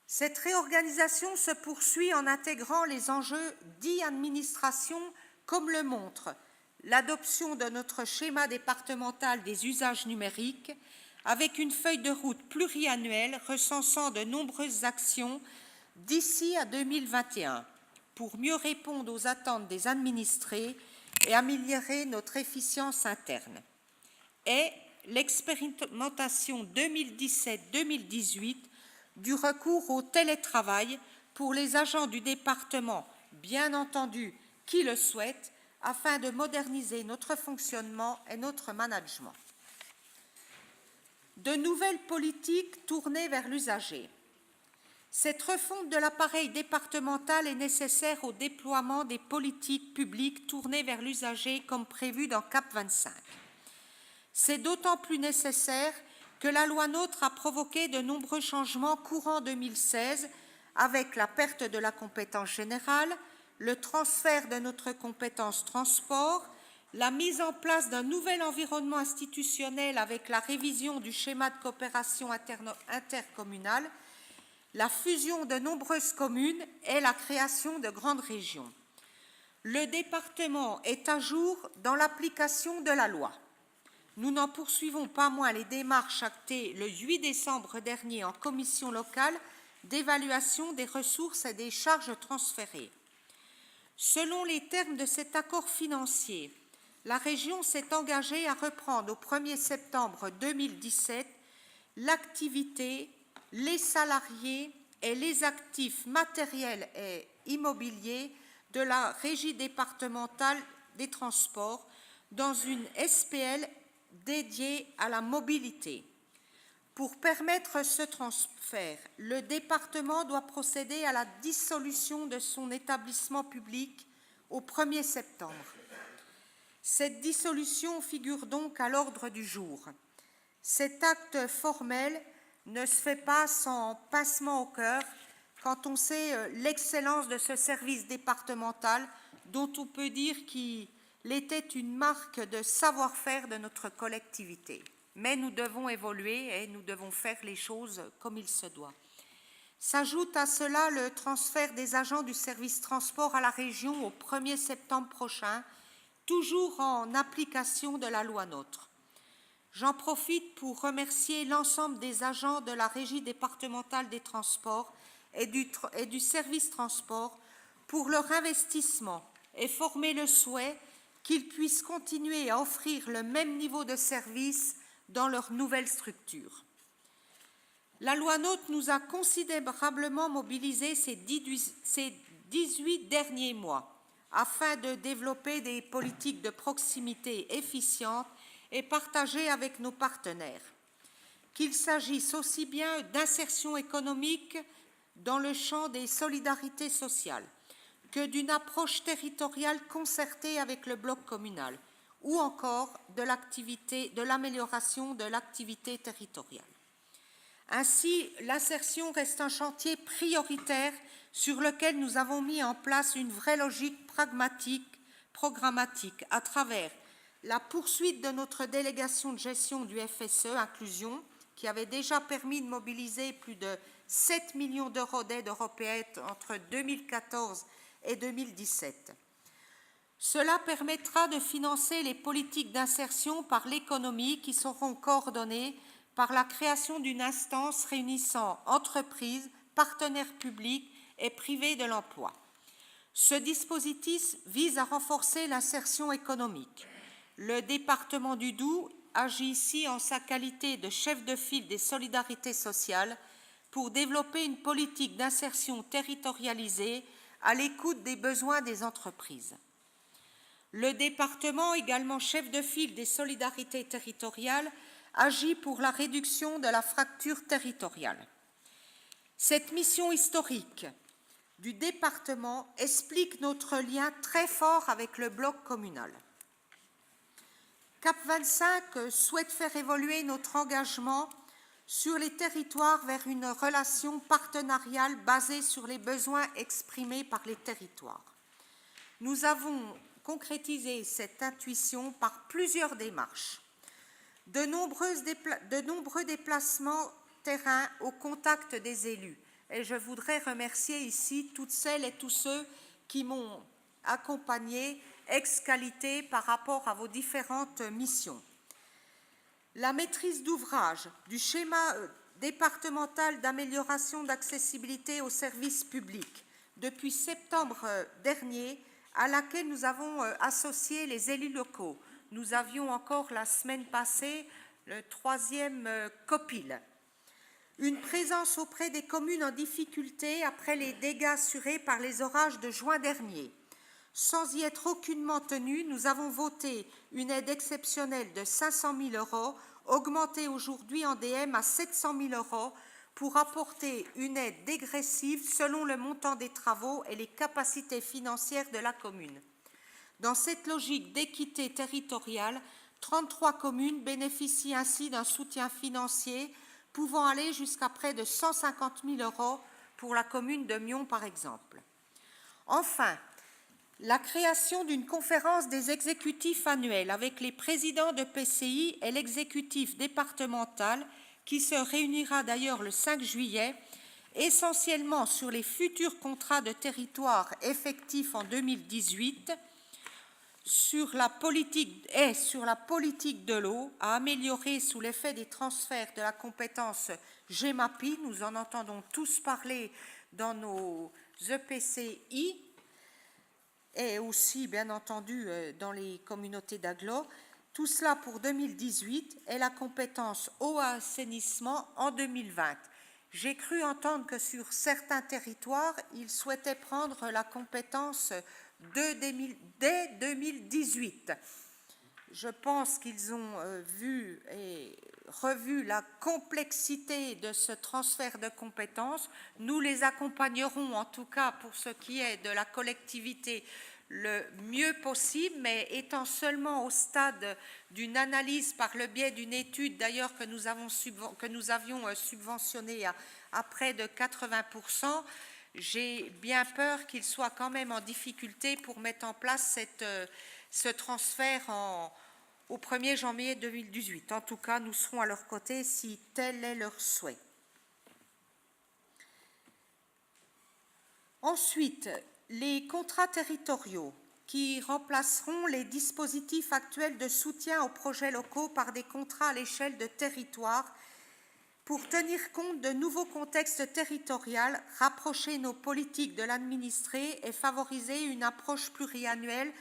Cette réorganisation se poursuit en intégrant les enjeux dits administration, comme le montre l'adoption de notre schéma départemental des usages numériques, avec une feuille de route pluriannuelle recensant de nombreuses actions d'ici à 2021 pour mieux répondre aux attentes des administrés et améliorer notre efficience interne. Et l'expérimentation 2017-2018 du recours au télétravail pour les agents du département, bien entendu, qui le souhaitent, afin de moderniser notre fonctionnement et notre management. De nouvelles politiques tournées vers l'usager. Cette refonte de l'appareil départemental est nécessaire au déploiement des politiques publiques tournées vers l'usager comme prévu dans CAP 25. C'est d'autant plus nécessaire que la loi NOTRe a provoqué de nombreux changements courant 2016 avec la perte de la compétence générale, le transfert de notre compétence transport, la mise en place d'un nouvel environnement institutionnel avec la révision du schéma de coopération intercommunale, la fusion de nombreuses communes et la création de grandes régions. Le département est à jour dans l'application de la loi. Nous n'en poursuivons pas moins les démarches actées le 8 décembre dernier en commission locale d'évaluation des ressources et des charges transférées. Selon les termes de cet accord financier, la région s'est engagée à reprendre au 1er septembre 2017 l'activité, les salariés et les actifs matériels et immobiliers de la Régie départementale des transports dans une SPL dédiée à la mobilité. Pour permettre ce transfert, le département doit procéder à la dissolution de son établissement public au 1er septembre. Cette dissolution figure donc à l'ordre du jour. Cet acte formel ne se fait pas sans pincement au cœur quand on sait l'excellence de ce service départemental dont on peut dire qu'il était une marque de savoir-faire de notre collectivité. Mais nous devons évoluer et nous devons faire les choses comme il se doit. S'ajoute à cela le transfert des agents du service transport à la région au 1er septembre prochain, toujours en application de la loi NOTRe. J'en profite pour remercier l'ensemble des agents de la Régie départementale des transports et du service transport pour leur investissement et former le souhait qu'ils puissent continuer à offrir le même niveau de service dans leur nouvelle structure. La loi NOTRe nous a considérablement mobilisés ces 18 derniers mois afin de développer des politiques de proximité efficientes et partagées avec nos partenaires, qu'il s'agisse aussi bien d'insertion économique dans le champ des solidarités sociales que d'une approche territoriale concertée avec le bloc communal ou encore de l'amélioration de l'activité territoriale. Ainsi, l'insertion reste un chantier prioritaire sur lequel nous avons mis en place une vraie logique programmatique à travers la poursuite de notre délégation de gestion du FSE Inclusion, qui avait déjà permis de mobiliser plus de 7 millions d'euros d'aide européenne entre 2014 et 2017. Cela permettra de financer les politiques d'insertion par l'économie qui seront coordonnées par la création d'une instance réunissant entreprises, partenaires publics et privés de l'emploi. Ce dispositif vise à renforcer l'insertion économique. Le département du Doubs agit ici en sa qualité de chef de file des solidarités sociales pour développer une politique d'insertion territorialisée à l'écoute des besoins des entreprises. Le département, également chef de file des solidarités territoriales, agit pour la réduction de la fracture territoriale. Cette mission historique du département explique notre lien très fort avec le bloc communal. CAP 25 souhaite faire évoluer notre engagement sur les territoires vers une relation partenariale basée sur les besoins exprimés par les territoires. Nous avons concrétisé cette intuition par plusieurs démarches. De nombreux déplacements terrain au contact des élus. Et je voudrais remercier ici toutes celles et tous ceux qui m'ont accompagné ex qualité par rapport à vos différentes missions. La maîtrise d'ouvrage du schéma départemental d'amélioration d'accessibilité aux services publics depuis septembre dernier, à laquelle nous avons associé les élus locaux. Nous avions encore la semaine passée le 3e COPIL. Une présence auprès des communes en difficulté après les dégâts assurés par les orages de juin dernier. Sans y être aucunement tenus, nous avons voté une aide exceptionnelle de 500 000 €, augmentée aujourd'hui en DM à 700 000 € pour apporter une aide dégressive selon le montant des travaux et les capacités financières de la commune. Dans cette logique d'équité territoriale, 33 communes bénéficient ainsi d'un soutien financier pouvant aller jusqu'à près de 150 000 € pour la commune de Mion, par exemple. Enfin, la création d'une conférence des exécutifs annuels avec les présidents de PCI et l'exécutif départemental, qui se réunira d'ailleurs le 5 juillet, essentiellement sur les futurs contrats de territoire effectifs en 2018, sur la politique de l'eau à améliorer sous l'effet des transferts de la compétence GEMAPI. Nous en entendons tous parler dans nos EPCI et aussi, bien entendu, dans les communautés d'agglo. Tout cela pour 2018 et la compétence eau et assainissement en 2020. J'ai cru entendre que sur certains territoires, ils souhaitaient prendre la compétence dès 2018. Je pense qu'ils ont vu et revu la complexité de ce transfert de compétences. Nous les accompagnerons, en tout cas pour ce qui est de la collectivité, le mieux possible, mais étant seulement au stade d'une analyse par le biais d'une étude, d'ailleurs que nous avions subventionnée à près de 80%, j'ai bien peur qu'ils soient quand même en difficulté pour mettre en place ce transfert au 1er janvier 2018. En tout cas, nous serons à leur côté si tel est leur souhait. Ensuite, les contrats territoriaux qui remplaceront les dispositifs actuels de soutien aux projets locaux par des contrats à l'échelle de territoire pour tenir compte de nouveaux contextes territoriaux, rapprocher nos politiques de l'administré et favoriser une approche pluriannuelle,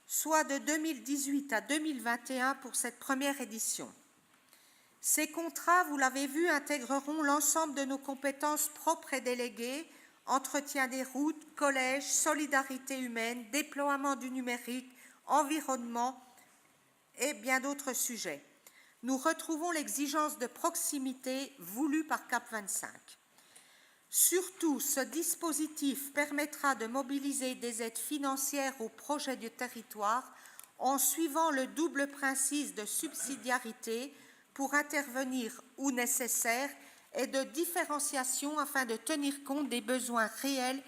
soit de 2018 à 2021 pour cette première édition. Ces contrats, vous l'avez vu, intégreront l'ensemble de nos compétences propres et déléguées: entretien des routes, collèges, solidarité humaine, déploiement du numérique, environnement et bien d'autres sujets. Nous retrouvons l'exigence de proximité voulue par CAP25. Surtout, ce dispositif permettra de mobiliser des aides financières aux projets du territoire en suivant le double principe de subsidiarité pour intervenir où nécessaire et de différenciation afin de tenir compte des besoins réels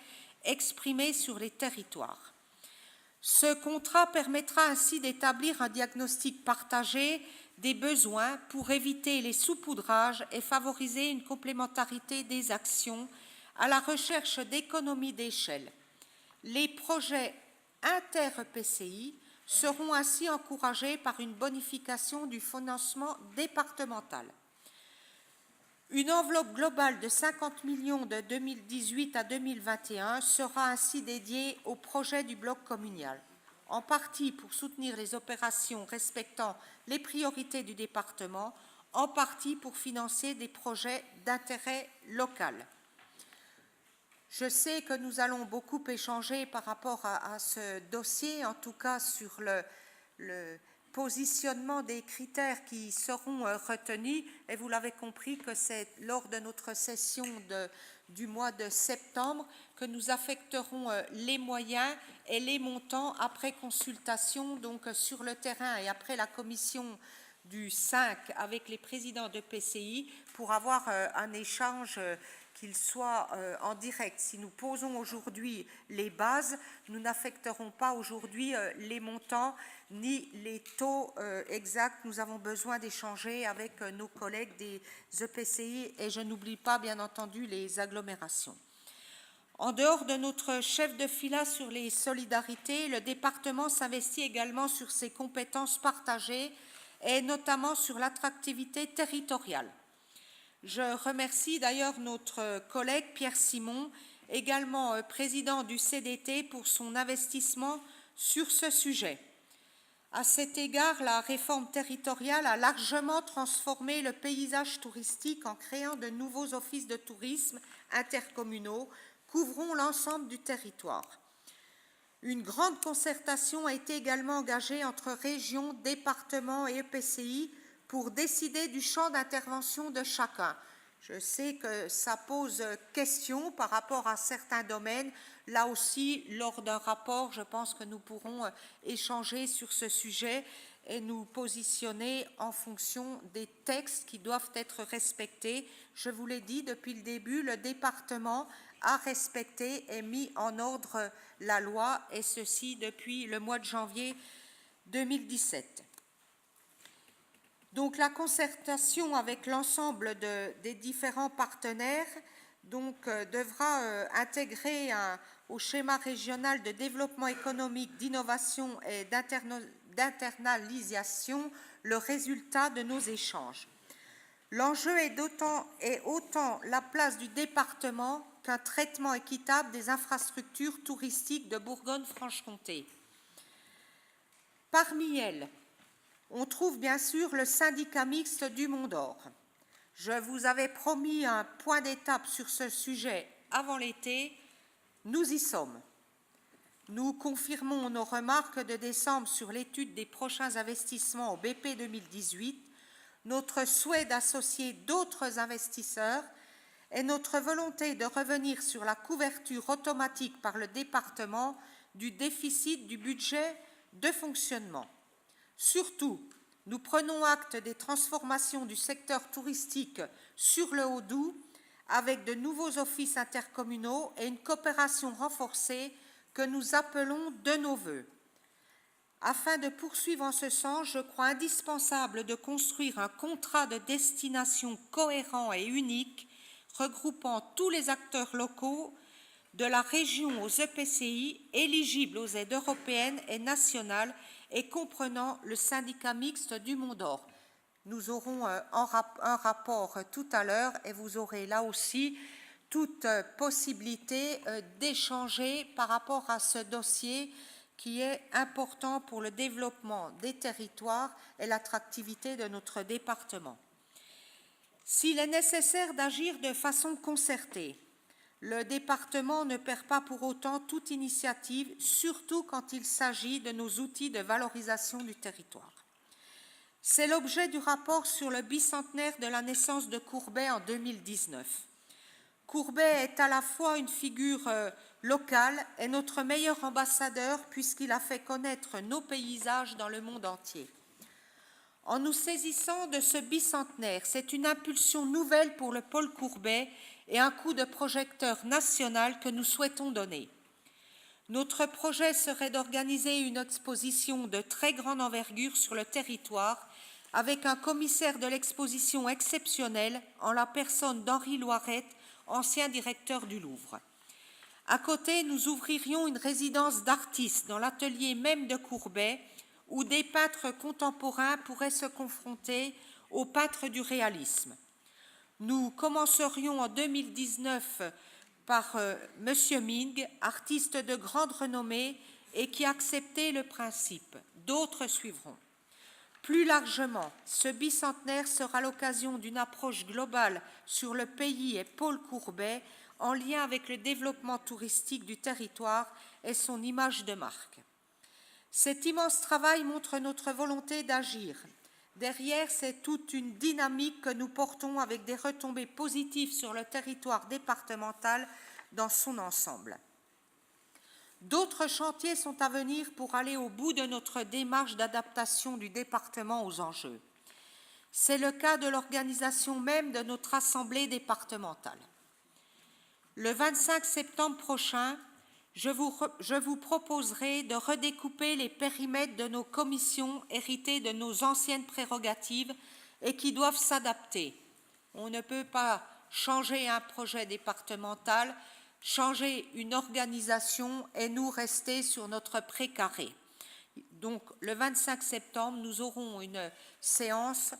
exprimés sur les territoires. Ce contrat permettra ainsi d'établir un diagnostic partagé des besoins pour éviter les saupoudrages et favoriser une complémentarité des actions à la recherche d'économies d'échelle. Les projets inter-EPCI seront ainsi encouragés par une bonification du financement départemental. Une enveloppe globale de 50 millions de 2018 à 2021 sera ainsi dédiée au projet du bloc communal, en partie pour soutenir les opérations respectant les priorités du département, en partie pour financer des projets d'intérêt local. Je sais que nous allons beaucoup échanger par rapport à ce dossier, en tout cas sur le positionnement des critères qui seront retenus, et vous l'avez compris que c'est lors de notre session du mois de septembre que nous affecterons les moyens et les montants après consultation donc sur le terrain et après la commission du 5 avec les présidents de PCI pour avoir un échange qu'il soit en direct. Si nous posons aujourd'hui les bases, nous n'affecterons pas aujourd'hui les montants ni les taux exacts. Nous avons besoin d'échanger avec nos collègues des EPCI et je n'oublie pas, bien entendu, les agglomérations. En dehors de notre chef de fila sur les solidarités, le département s'investit également sur ses compétences partagées et notamment sur l'attractivité territoriale. Je remercie d'ailleurs notre collègue Pierre Simon, également président du CDT, pour son investissement sur ce sujet. À cet égard, la réforme territoriale a largement transformé le paysage touristique en créant de nouveaux offices de tourisme intercommunaux couvrant l'ensemble du territoire. Une grande concertation a été également engagée entre régions, départements et EPCI pour décider du champ d'intervention de chacun. Je sais que ça pose question par rapport à certains domaines. Là aussi, lors d'un rapport, je pense que nous pourrons échanger sur ce sujet et nous positionner en fonction des textes qui doivent être respectés. Je vous l'ai dit depuis le début, le département a respecté et mis en ordre la loi, et ceci depuis le mois de janvier 2017. Donc la concertation avec l'ensemble des différents partenaires devra intégrer au schéma régional de développement économique, d'innovation et d'internalisation le résultat de nos échanges. L'enjeu est autant la place du département qu'un traitement équitable des infrastructures touristiques de Bourgogne-Franche-Comté. Parmi elles, on trouve bien sûr le syndicat mixte du Mont d'Or. Je vous avais promis un point d'étape sur ce sujet avant l'été. Nous y sommes. Nous confirmons nos remarques de décembre sur l'étude des prochains investissements au BP 2018, notre souhait d'associer d'autres investisseurs et notre volonté de revenir sur la couverture automatique par le département du déficit du budget de fonctionnement. Surtout, nous prenons acte des transformations du secteur touristique sur le Haut-Doubs avec de nouveaux offices intercommunaux et une coopération renforcée que nous appelons de nos vœux. Afin de poursuivre en ce sens, je crois indispensable de construire un contrat de destination cohérent et unique, regroupant tous les acteurs locaux de la région aux EPCI, éligibles aux aides européennes et nationales et comprenant le syndicat mixte du Mont d'Or. Nous aurons un rapport tout à l'heure et vous aurez là aussi toute possibilité d'échanger par rapport à ce dossier qui est important pour le développement des territoires et l'attractivité de notre département. S'il est nécessaire d'agir de façon concertée, le département ne perd pas pour autant toute initiative, surtout quand il s'agit de nos outils de valorisation du territoire. C'est l'objet du rapport sur le bicentenaire de la naissance de Courbet en 2019. Courbet est à la fois une figure locale et notre meilleur ambassadeur puisqu'il a fait connaître nos paysages dans le monde entier. En nous saisissant de ce bicentenaire, c'est une impulsion nouvelle pour le pôle Courbet et un coup de projecteur national que nous souhaitons donner. Notre projet serait d'organiser une exposition de très grande envergure sur le territoire avec un commissaire de l'exposition exceptionnel en la personne d'Henri Loirette, ancien directeur du Louvre. À côté, nous ouvririons une résidence d'artistes dans l'atelier même de Courbet où des peintres contemporains pourraient se confronter aux peintres du réalisme. Nous commencerions en 2019 par M. Ming, artiste de grande renommée et qui acceptait le principe. D'autres suivront. Plus largement, ce bicentenaire sera l'occasion d'une approche globale sur le pays et pôle Courbet en lien avec le développement touristique du territoire et son image de marque. Cet immense travail montre notre volonté d'agir. Derrière, c'est toute une dynamique que nous portons avec des retombées positives sur le territoire départemental dans son ensemble. D'autres chantiers sont à venir pour aller au bout de notre démarche d'adaptation du département aux enjeux. C'est le cas de l'organisation même de notre assemblée départementale. Le 25 septembre prochain, je vous proposerai de redécouper les périmètres de nos commissions héritées de nos anciennes prérogatives et qui doivent s'adapter. On ne peut pas changer un projet départemental, changer une organisation et nous rester sur notre précaré. Donc, le 25 septembre, nous aurons une séance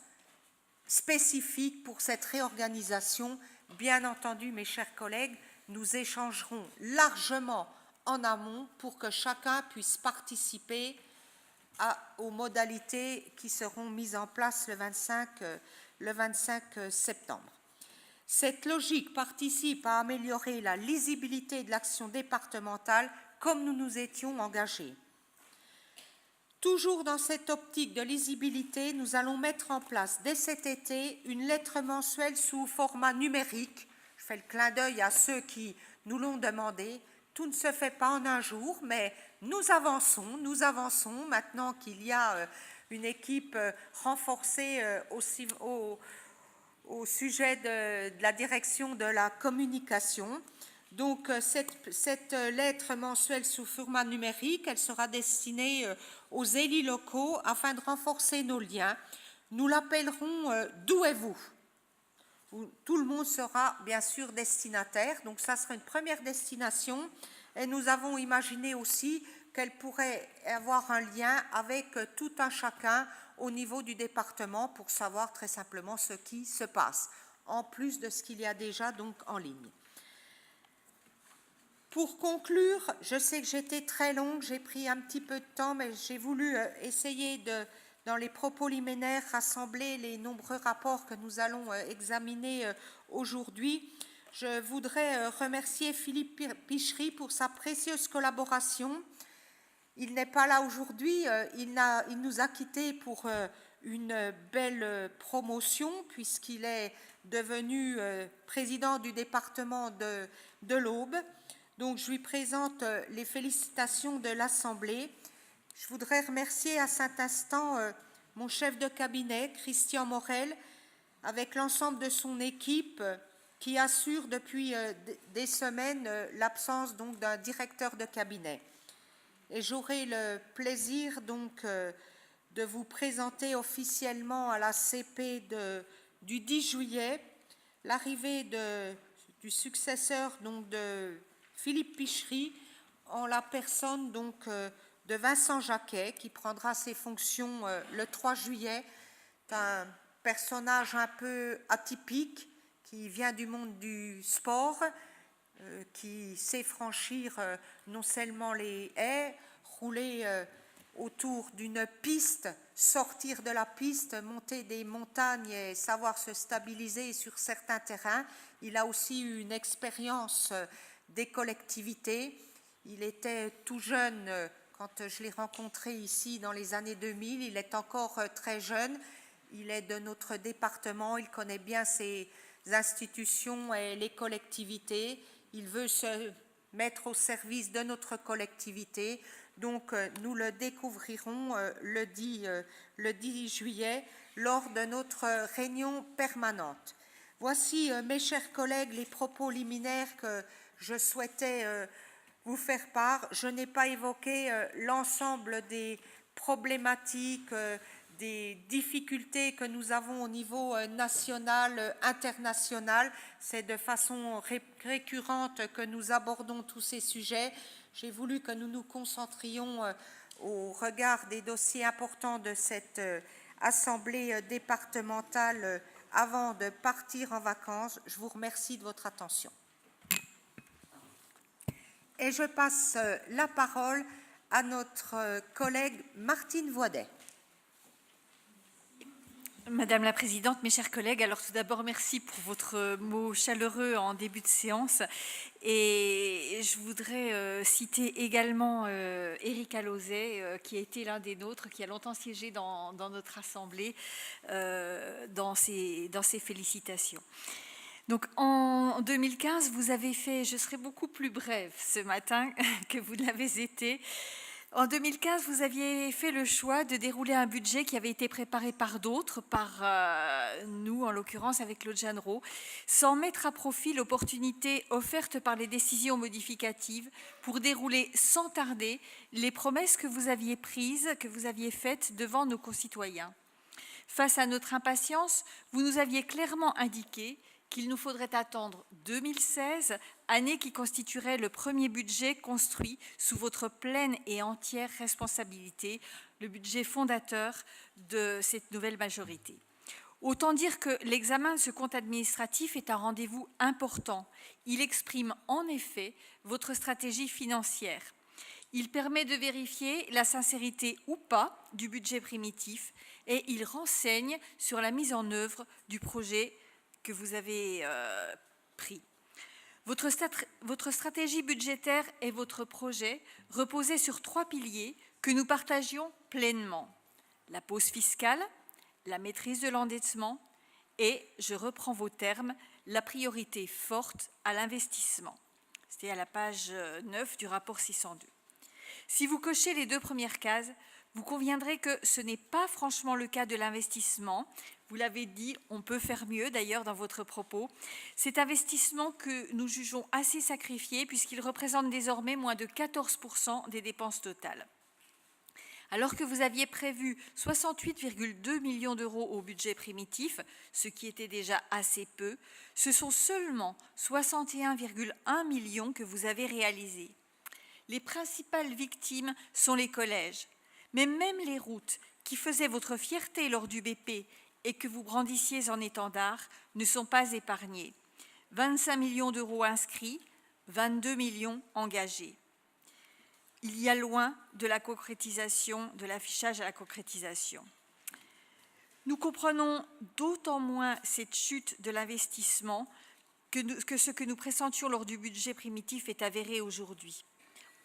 spécifique pour cette réorganisation. Bien entendu, mes chers collègues, nous échangerons largement en amont pour que chacun puisse participer aux modalités qui seront mises en place le 25 septembre. Cette logique participe à améliorer la lisibilité de l'action départementale comme nous nous étions engagés. Toujours dans cette optique de lisibilité, nous allons mettre en place dès cet été une lettre mensuelle sous format numérique. Je fais le clin d'œil à ceux qui nous l'ont demandé. Tout ne se fait pas en un jour, mais nous avançons maintenant qu'il y a une équipe renforcée au sujet de la direction de la communication. Donc cette lettre mensuelle sous format numérique, elle sera destinée aux élus locaux afin de renforcer nos liens. Nous l'appellerons D'où êtes-vous ? Où tout le monde sera bien sûr destinataire. Donc ça sera une première destination. Et nous avons imaginé aussi qu'elle pourrait avoir un lien avec tout un chacun au niveau du département pour savoir très simplement ce qui se passe, en plus de ce qu'il y a déjà donc en ligne. Pour conclure, je sais que j'étais très longue, j'ai pris un petit peu de temps, mais j'ai voulu essayer dans les propos liminaires, rassembler les nombreux rapports que nous allons examiner aujourd'hui. Je voudrais remercier Philippe Pichery pour sa précieuse collaboration. Il n'est pas là aujourd'hui, il nous a quittés pour une belle promotion, puisqu'il est devenu président du département de l'Aube. Donc, je lui présente les félicitations de l'Assemblée. Je voudrais remercier à cet instant mon chef de cabinet, Christian Morel, avec l'ensemble de son équipe qui assure depuis des semaines l'absence donc d'un directeur de cabinet. Et j'aurai le plaisir donc de vous présenter officiellement à la CP du 10 juillet l'arrivée du successeur donc de Philippe Pichery en la personne donc de Vincent Jacquet qui prendra ses fonctions le 3 juillet. C'est un personnage un peu atypique qui vient du monde du sport, qui sait franchir non seulement les haies, rouler autour d'une piste, sortir de la piste, monter des montagnes et savoir se stabiliser sur certains terrains. Il a aussi eu une expérience des collectivités. Il était tout jeune quand je l'ai rencontré ici dans les années 2000. Il est encore très jeune. Il est de notre département. Il connaît bien ses institutions et les collectivités. Il veut se mettre au service de notre collectivité. Donc, nous le découvrirons le 10 juillet lors de notre réunion permanente. Voici, mes chers collègues, les propos liminaires que je souhaitais vous faire part. Je n'ai pas évoqué l'ensemble des problématiques, des difficultés que nous avons au niveau national, international. C'est de façon récurrente que nous abordons tous ces sujets. J'ai voulu que nous nous concentrions au regard des dossiers importants de cette assemblée départementale avant de partir en vacances. Je vous remercie de votre attention. Et je passe la parole à notre collègue Martine Voidet. Madame la Présidente, mes chers collègues, alors tout d'abord, merci pour votre mot chaleureux en début de séance. Et je voudrais citer également Éric Alauzet, qui a été l'un des nôtres, qui a longtemps siégé dans notre Assemblée, dans ses félicitations. Donc en 2015, vous avez fait, je serai beaucoup plus brève ce matin que vous l'avez été. En 2015, vous aviez fait le choix de dérouler un budget qui avait été préparé par d'autres, par nous en l'occurrence avec Claude Jeannereau, sans mettre à profit l'opportunité offerte par les décisions modificatives pour dérouler sans tarder les promesses que vous aviez prises, que vous aviez faites devant nos concitoyens. Face à notre impatience, vous nous aviez clairement indiqué qu'il nous faudrait attendre 2016, année qui constituerait le premier budget construit sous votre pleine et entière responsabilité, le budget fondateur de cette nouvelle majorité. Autant dire que l'examen de ce compte administratif est un rendez-vous important. Il exprime en effet votre stratégie financière. Il permet de vérifier la sincérité ou pas du budget primitif et il renseigne sur la mise en œuvre du projet que vous avez pris. Votre stratégie budgétaire et votre projet reposaient sur 3 piliers que nous partagions pleinement. La pause fiscale, la maîtrise de l'endettement et, je reprends vos termes, la priorité forte à l'investissement. C'était à la page 9 du rapport 602. Si vous cochez les 2 premières cases, vous conviendrez que ce n'est pas franchement le cas de l'investissement. Vous l'avez dit, on peut faire mieux d'ailleurs dans votre propos. Cet investissement que nous jugeons assez sacrifié puisqu'il représente désormais moins de 14% des dépenses totales. Alors que vous aviez prévu 68,2 millions d'euros au budget primitif, ce qui était déjà assez peu, ce sont seulement 61,1 millions que vous avez réalisés. Les principales victimes sont les collèges, mais même les routes qui faisaient votre fierté lors du BP et que vous brandissiez en étendard ne sont pas épargnées. 25 millions d'euros inscrits, 22 millions engagés. Il y a loin de la concrétisation, de l'affichage à la concrétisation. Nous comprenons d'autant moins cette chute de l'investissement que ce que nous pressentions lors du budget primitif est avéré aujourd'hui.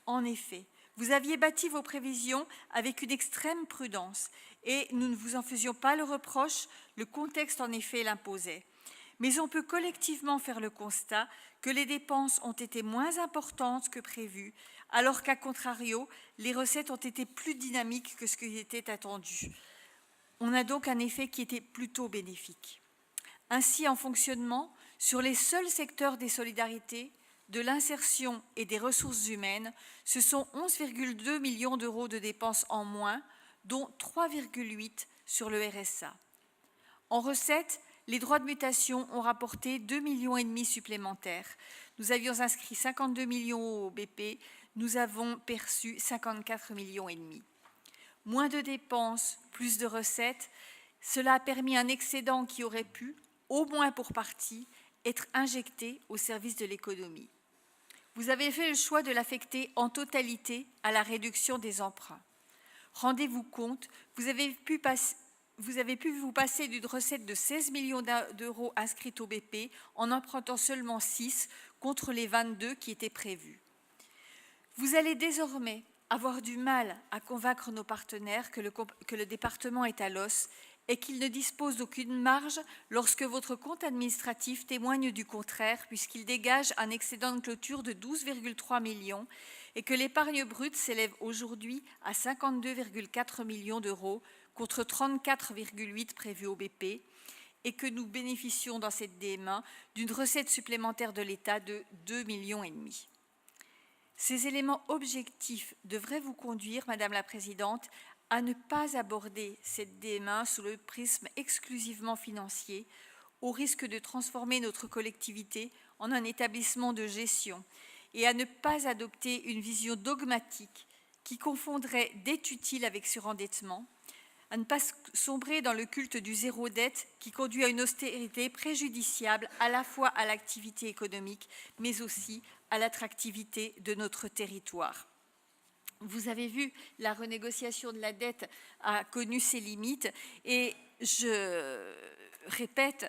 En effet, vous aviez bâti vos prévisions avec une extrême prudence et nous ne vous en faisions pas le reproche, le contexte en effet l'imposait. Mais on peut collectivement faire le constat que les dépenses ont été moins importantes que prévu, alors qu'à contrario, les recettes ont été plus dynamiques que ce qui était attendu. On a donc un effet qui était plutôt bénéfique. Ainsi, en fonctionnement, sur les seuls secteurs des solidarités, de l'insertion et des ressources humaines, ce sont 11,2 millions d'euros de dépenses en moins, dont 3,8 sur le RSA. En recettes, les droits de mutation ont rapporté 2,5 millions supplémentaires. Nous avions inscrit 52 millions au BP, nous avons perçu 54,5 millions. Moins de dépenses, plus de recettes, cela a permis un excédent qui aurait pu, au moins pour partie, être injecté au service de l'économie. Vous avez fait le choix de l'affecter en totalité à la réduction des emprunts. Rendez-vous compte, vous avez pu vous passer d'une recette de 16 millions d'euros inscrite au BP en empruntant seulement 6 contre les 22 qui étaient prévus. Vous allez désormais avoir du mal à convaincre nos partenaires que le département est à l'os et qu'il ne dispose d'aucune marge lorsque votre compte administratif témoigne du contraire puisqu'il dégage un excédent de clôture de 12,3 millions et que l'épargne brute s'élève aujourd'hui à 52,4 millions d'euros contre 34,8 prévus au BP et que nous bénéficions dans cette DMA d'une recette supplémentaire de l'État de 2,5 millions. Ces éléments objectifs devraient vous conduire, Madame la Présidente, à ne pas aborder cette DMA sous le prisme exclusivement financier, au risque de transformer notre collectivité en un établissement de gestion, et à ne pas adopter une vision dogmatique qui confondrait dette utile avec surendettement, à ne pas sombrer dans le culte du zéro dette qui conduit à une austérité préjudiciable à la fois à l'activité économique, mais aussi à l'attractivité de notre territoire. Vous avez vu, la renégociation de la dette a connu ses limites et je répète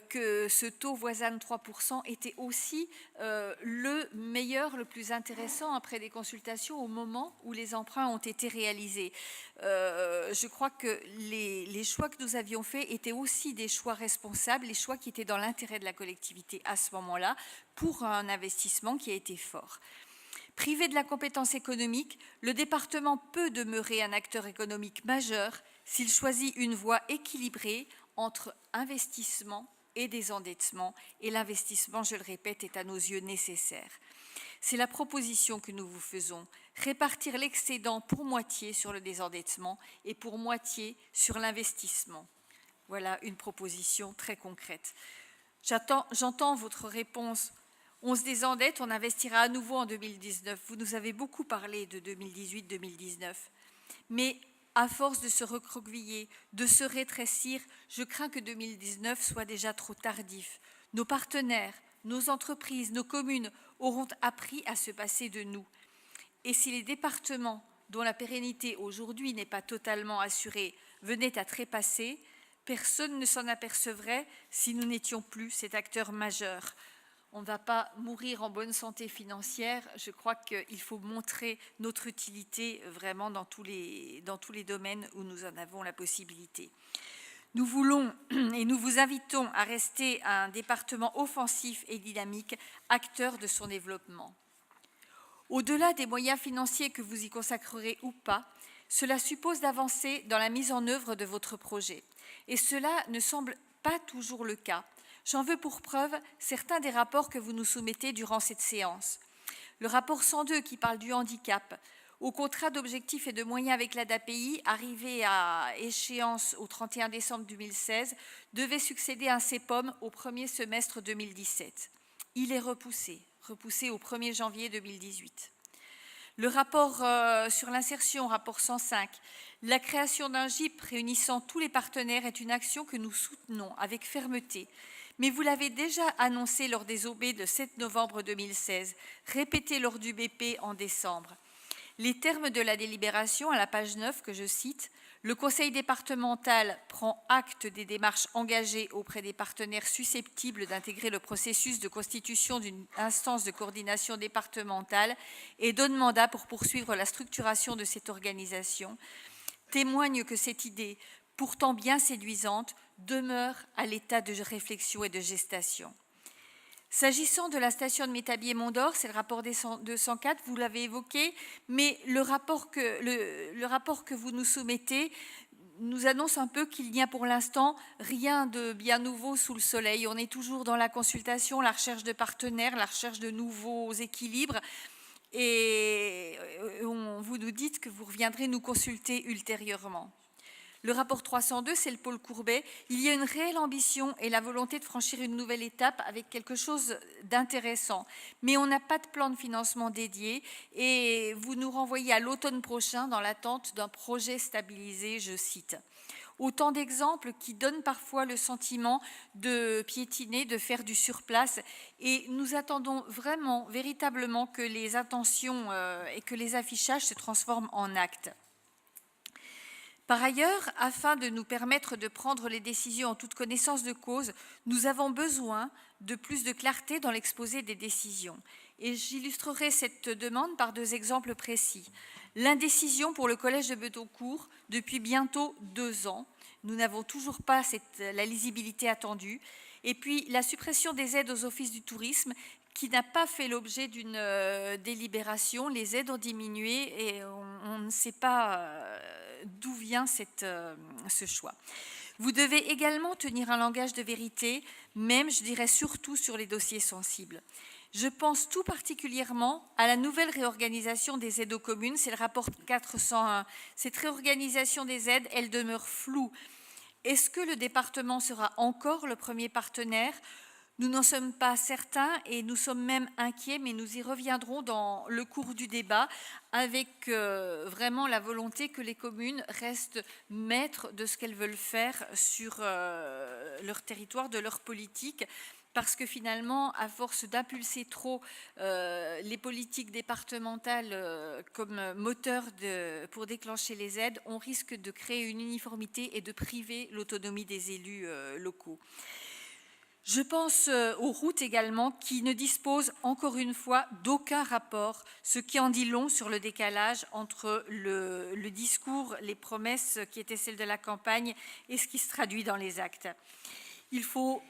que ce taux voisin de 3% était aussi le meilleur, le plus intéressant après des consultations au moment où les emprunts ont été réalisés. Je crois que les choix que nous avions faits étaient aussi des choix responsables, les choix qui étaient dans l'intérêt de la collectivité à ce moment-là pour un investissement qui a été fort. Privé de la compétence économique, le département peut demeurer un acteur économique majeur s'il choisit une voie équilibrée entre investissement et désendettement. Et l'investissement, je le répète, est à nos yeux nécessaire. C'est la proposition que nous vous faisons, répartir l'excédent pour moitié sur le désendettement et pour moitié sur l'investissement. Voilà une proposition très concrète. J'entends votre réponse. On se désendette, on investira à nouveau en 2019. Vous nous avez beaucoup parlé de 2018-2019. Mais à force de se recroqueviller, de se rétrécir, je crains que 2019 soit déjà trop tardif. Nos partenaires, nos entreprises, nos communes auront appris à se passer de nous. Et si les départements, dont la pérennité aujourd'hui n'est pas totalement assurée, venaient à trépasser, personne ne s'en apercevrait si nous n'étions plus cet acteur majeur. on ne va pas mourir en bonne santé financière. Je crois qu'il faut montrer notre utilité vraiment dans tous les domaines où nous en avons la possibilité. Nous voulons et nous vous invitons à rester un département offensif et dynamique, acteur de son développement. Au-delà des moyens financiers que vous y consacrerez ou pas, cela suppose d'avancer dans la mise en œuvre de votre projet. Et cela ne semble pas toujours le cas. J'en veux pour preuve certains des rapports que vous nous soumettez durant cette séance. Le rapport 102 qui parle du handicap, au contrat d'objectifs et de moyens avec l'ADAPI, arrivé à échéance au 31 décembre 2016, devait succéder un CEPOM au premier semestre 2017. Il est repoussé au 1er janvier 2018. Le rapport sur l'insertion, rapport 105, la création d'un GIP réunissant tous les partenaires est une action que nous soutenons avec fermeté. Mais vous l'avez déjà annoncé lors des OB de 7 novembre 2016, répété lors du BP en décembre. Les termes de la délibération, à la page 9, que je cite, le Conseil départemental prend acte des démarches engagées auprès des partenaires susceptibles d'intégrer le processus de constitution d'une instance de coordination départementale et donne mandat pour poursuivre la structuration de cette organisation, témoigne que cette idée, pourtant bien séduisante, demeure à l'état de réflexion et de gestation. S'agissant de la station de Métabier-Mont-d'Or, c'est le rapport 204, vous l'avez évoqué, mais le rapport que vous nous soumettez nous annonce un peu qu'il n'y a pour l'instant rien de bien nouveau sous le soleil. On est toujours dans la consultation, la recherche de partenaires, la recherche de nouveaux équilibres, et vous nous dites que vous reviendrez nous consulter ultérieurement. Le rapport 302, c'est le pôle Courbet. Il y a une réelle ambition et la volonté de franchir une nouvelle étape avec quelque chose d'intéressant. Mais on n'a pas de plan de financement dédié et vous nous renvoyez à l'automne prochain dans l'attente d'un projet stabilisé, je cite. Autant d'exemples qui donnent parfois le sentiment de piétiner, de faire du surplace. Et nous attendons vraiment, véritablement, que les intentions et que les affichages se transforment en actes. Par ailleurs, afin de nous permettre de prendre les décisions en toute connaissance de cause, nous avons besoin de plus de clarté dans l'exposé des décisions. Et j'illustrerai cette demande par 2 exemples précis. L'indécision pour le collège de Bedoncourt depuis bientôt 2 ans. Nous n'avons toujours pas la lisibilité attendue. Et puis la suppression des aides aux offices du tourisme qui n'a pas fait l'objet d'une délibération. Les aides ont diminué et on ne sait pas d'où vient ce choix. Vous devez également tenir un langage de vérité, même, je dirais, surtout sur les dossiers sensibles. Je pense tout particulièrement à la nouvelle réorganisation des aides aux communes, c'est le rapport 401. Cette réorganisation des aides, elle demeure floue. Est-ce que le département sera encore le premier partenaire ? Nous n'en sommes pas certains et nous sommes même inquiets, mais nous y reviendrons dans le cours du débat avec vraiment la volonté que les communes restent maîtres de ce qu'elles veulent faire sur leur territoire, de leur politique. Parce que finalement, à force d'impulser trop les politiques départementales comme moteur pour déclencher les aides, on risque de créer une uniformité et de priver l'autonomie des élus locaux. Je pense aux routes également qui ne disposent encore une fois d'aucun rapport, ce qui en dit long sur le décalage entre le discours, les promesses qui étaient celles de la campagne et ce qui se traduit dans les actes. Il faut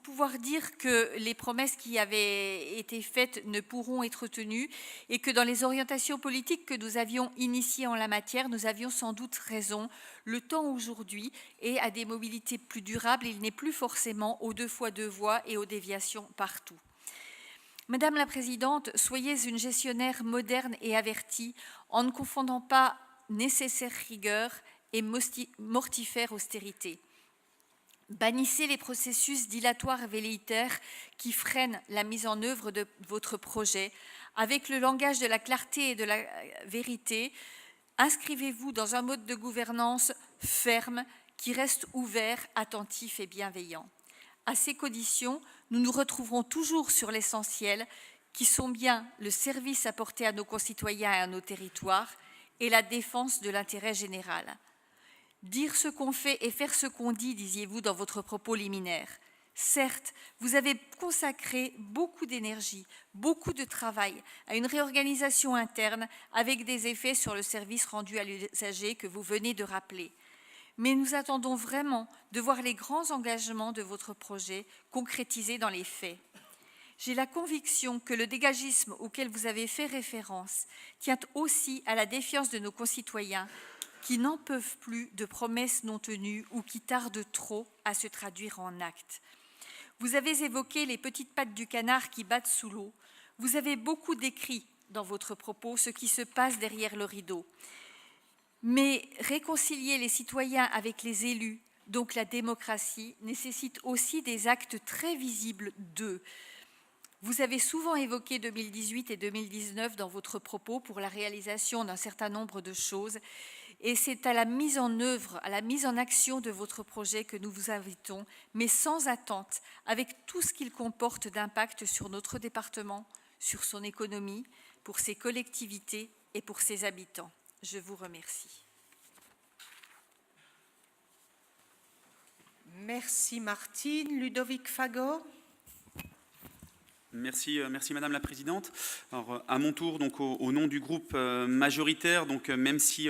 pouvoir dire que les promesses qui avaient été faites ne pourront être tenues et que dans les orientations politiques que nous avions initiées en la matière, nous avions sans doute raison. Le temps aujourd'hui est à des mobilités plus durables. Il n'est plus forcément aux 2 fois 2 voies et aux déviations partout. Madame la Présidente, soyez une gestionnaire moderne et avertie en ne confondant pas nécessaire rigueur et mortifère austérité. Bannissez les processus dilatoires et velléitaires qui freinent la mise en œuvre de votre projet. Avec le langage de la clarté et de la vérité, inscrivez-vous dans un mode de gouvernance ferme qui reste ouvert, attentif et bienveillant. À ces conditions, nous nous retrouverons toujours sur l'essentiel, qui sont bien le service apporté à nos concitoyens et à nos territoires et la défense de l'intérêt général. Dire ce qu'on fait et faire ce qu'on dit, disiez-vous dans votre propos liminaire. Certes, vous avez consacré beaucoup d'énergie, beaucoup de travail à une réorganisation interne avec des effets sur le service rendu à l'usager que vous venez de rappeler. Mais nous attendons vraiment de voir les grands engagements de votre projet concrétisés dans les faits. J'ai la conviction que le dégagisme auquel vous avez fait référence tient aussi à la défiance de nos concitoyens qui n'en peuvent plus de promesses non tenues ou qui tardent trop à se traduire en actes. Vous avez évoqué les petites pattes du canard qui battent sous l'eau. Vous avez beaucoup décrit dans votre propos ce qui se passe derrière le rideau. Mais réconcilier les citoyens avec les élus, donc la démocratie, nécessite aussi des actes très visibles d'eux. Vous avez souvent évoqué 2018 et 2019 dans votre propos pour la réalisation d'un certain nombre de choses. Et c'est à la mise en œuvre, à la mise en action de votre projet que nous vous invitons, mais sans attente, avec tout ce qu'il comporte d'impact sur notre département, sur son économie, pour ses collectivités et pour ses habitants. Je vous remercie. Merci Martine. Ludovic Fagot. Merci Madame la Présidente. Alors, à mon tour, donc, au nom du groupe majoritaire, donc, même si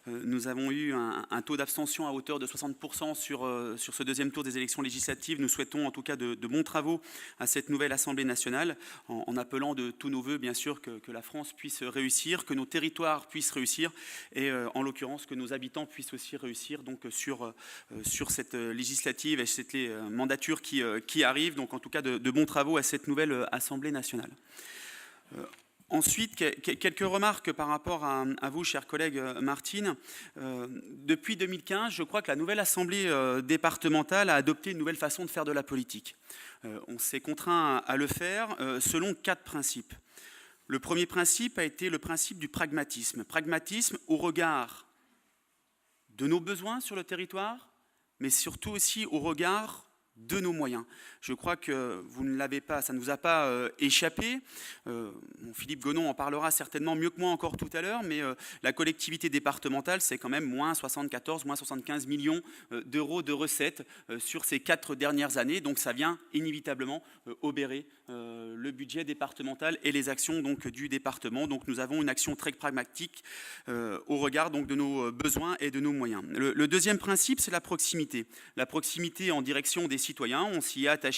nous avons eu un taux d'abstention à hauteur de 60% sur ce deuxième tour des élections législatives, nous souhaitons en tout cas de bons travaux à cette nouvelle Assemblée nationale, en appelant de tous nos voeux, bien sûr, que la France puisse réussir, que nos territoires puissent réussir, et en l'occurrence que nos habitants puissent aussi réussir donc, sur cette législative et cette mandature qui arrive. Donc en tout cas de bons travaux à cette nouvelle Assemblée nationale. Ensuite, quelques remarques par rapport à vous, chers collègues Martine. Depuis 2015, je crois que la nouvelle Assemblée départementale a adopté une nouvelle façon de faire de la politique. On s'est contraint à le faire selon 4 principes. Le premier principe a été le principe du pragmatisme. Pragmatisme au regard de nos besoins sur le territoire, mais surtout aussi au regard de nos moyens. Je crois que vous ne l'avez pas, ça ne vous a pas échappé. Philippe Gonon en parlera certainement mieux que moi encore tout à l'heure, mais la collectivité départementale, c'est quand même moins 74, moins 75 millions d'euros de recettes sur ces 4 dernières années. Donc ça vient inévitablement obérer le budget départemental et les actions donc, du département. Donc nous avons une action très pragmatique au regard donc, de nos besoins et de nos moyens. Le deuxième principe, c'est la proximité. La proximité en direction des citoyens, on s'y est attaché.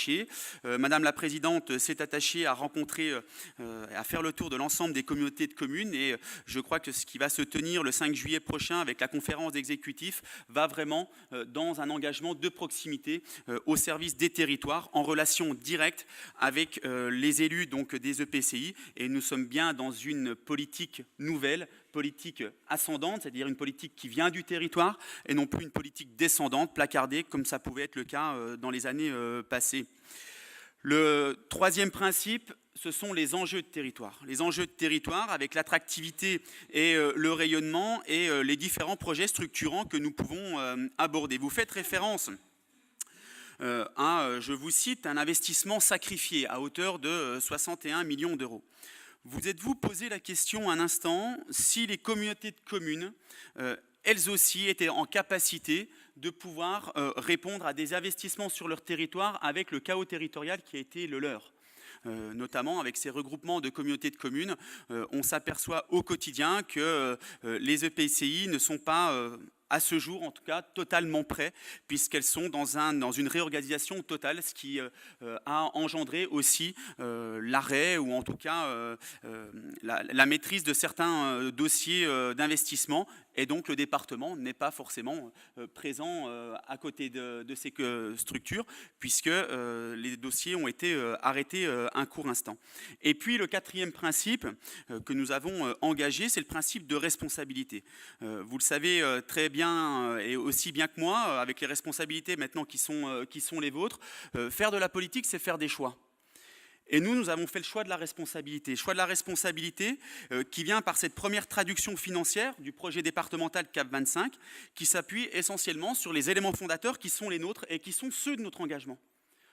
Madame la Présidente s'est attachée à rencontrer, à faire le tour de l'ensemble des communautés de communes et je crois que ce qui va se tenir le 5 juillet prochain avec la conférence d'exécutif va vraiment dans un engagement de proximité au service des territoires en relation directe avec les élus donc, des EPCI et nous sommes bien dans une politique nouvelle, politique ascendante, c'est-à-dire une politique qui vient du territoire et non plus une politique descendante, placardée, comme ça pouvait être le cas dans les années passées. Le troisième principe, ce sont les enjeux de territoire. Les enjeux de territoire avec l'attractivité et le rayonnement et les différents projets structurants que nous pouvons aborder. Vous faites référence à, je vous cite, un investissement sacrifié à hauteur de 61 millions d'euros. Vous êtes-vous posé la question un instant si les communautés de communes, elles aussi, étaient en capacité de pouvoir répondre à des investissements sur leur territoire avec le chaos territorial qui a été le leur ? Notamment avec ces regroupements de communautés de communes, on s'aperçoit au quotidien que les EPCI ne sont pas à ce jour, en tout cas, totalement prêts, puisqu'elles sont dans une réorganisation totale, ce qui a engendré aussi l'arrêt ou en tout cas la maîtrise de certains dossiers d'investissement. Et donc le département n'est pas forcément présent à côté de ces structures, puisque les dossiers ont été arrêtés un court instant. Et puis le quatrième principe que nous avons engagé, c'est le principe de responsabilité. Vous le savez très bien et aussi bien que moi, avec les responsabilités maintenant qui sont les vôtres, faire de la politique, c'est faire des choix. Et nous avons fait le choix de la responsabilité. Le choix de la responsabilité qui vient par cette première traduction financière du projet départemental CAP 25, qui s'appuie essentiellement sur les éléments fondateurs qui sont les nôtres et qui sont ceux de notre engagement.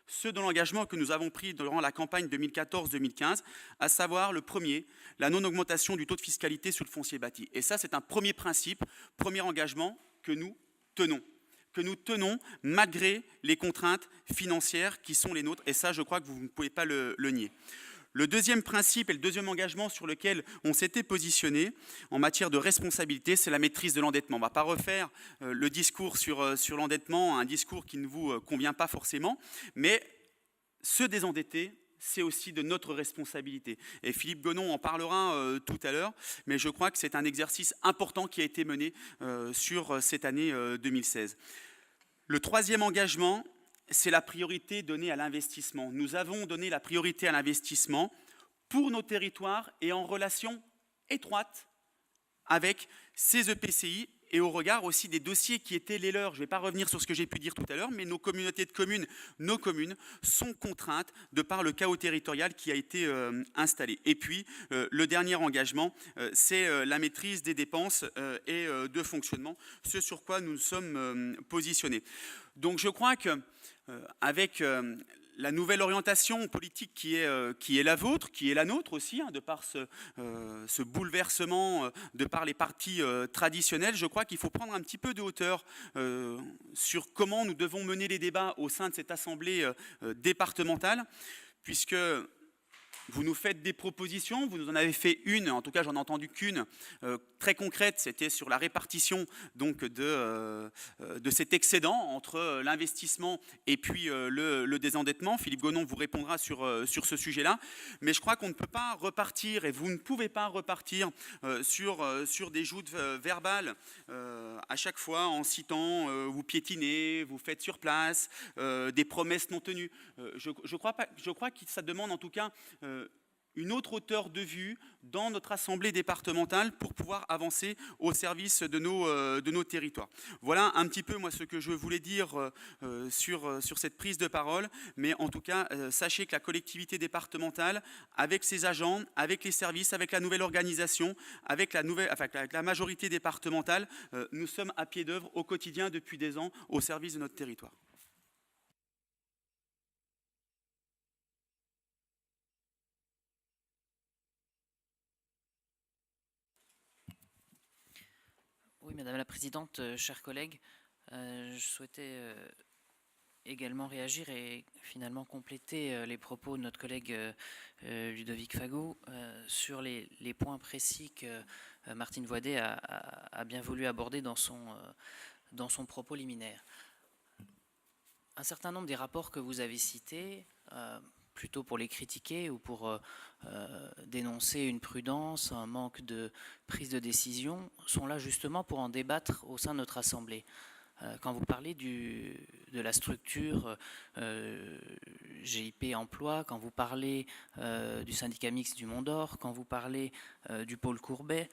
Ceux de l'engagement que nous avons pris durant la campagne 2014-2015, à savoir le premier, la non-augmentation du taux de fiscalité sur le foncier bâti. Et ça, c'est un premier principe, premier engagement que nous tenons. que nous tenons malgré les contraintes financières qui sont les nôtres. Et ça, je crois que vous ne pouvez pas le nier. Le deuxième principe et le deuxième engagement sur lequel on s'était positionné en matière de responsabilité, c'est la maîtrise de l'endettement. On ne va pas refaire le discours sur l'endettement, un discours qui ne vous convient pas forcément, mais se désendetter, c'est aussi de notre responsabilité. Et Philippe Gonon en parlera tout à l'heure, mais je crois que c'est un exercice important qui a été mené sur cette année 2016. Le troisième engagement, c'est la priorité donnée à l'investissement. Nous avons donné la priorité à l'investissement pour nos territoires et en relation étroite avec ces EPCI et au regard aussi des dossiers qui étaient les leurs. Je ne vais pas revenir sur ce que j'ai pu dire tout à l'heure, mais nos communautés de communes, nos communes, sont contraintes de par le chaos territorial qui a été installé. Et puis, le dernier engagement, c'est la maîtrise des dépenses et de fonctionnement, ce sur quoi nous nous sommes positionnés. Donc je crois que avec la nouvelle orientation politique qui est la vôtre, qui est la nôtre aussi, de par ce bouleversement, de par les partis traditionnels, je crois qu'il faut prendre un petit peu de hauteur sur comment nous devons mener les débats au sein de cette assemblée départementale, puisque vous nous faites des propositions, vous nous en avez fait une, en tout cas j'en ai entendu qu'une, très concrète, c'était sur la répartition donc, de cet excédent entre l'investissement et puis le désendettement. Philippe Gonon vous répondra sur ce sujet-là, mais je crois qu'on ne peut pas repartir, et vous ne pouvez pas repartir sur des joutes verbales à chaque fois en citant, vous piétinez, vous faites sur place, des promesses non tenues. Je crois que ça demande en tout cas une autre hauteur de vue dans notre assemblée départementale pour pouvoir avancer au service de nos territoires. Voilà un petit peu moi ce que je voulais dire sur cette prise de parole, mais en tout cas sachez que la collectivité départementale, avec ses agents, avec les services, avec la nouvelle avec la majorité départementale, nous sommes à pied d'œuvre au quotidien depuis des ans au service de notre territoire. Oui, Madame la Présidente, chers collègues, je souhaitais également réagir et finalement compléter les propos de notre collègue Ludovic Fagot sur les points précis que Martine Voidet a bien voulu aborder dans son propos liminaire. Un certain nombre des rapports que vous avez cités, plutôt pour les critiquer ou pour dénoncer une prudence, un manque de prise de décision, sont là justement pour en débattre au sein de notre Assemblée. Quand vous parlez de la structure GIP Emploi, quand vous parlez du syndicat mixte du Mont d'Or, quand vous parlez du pôle Courbet,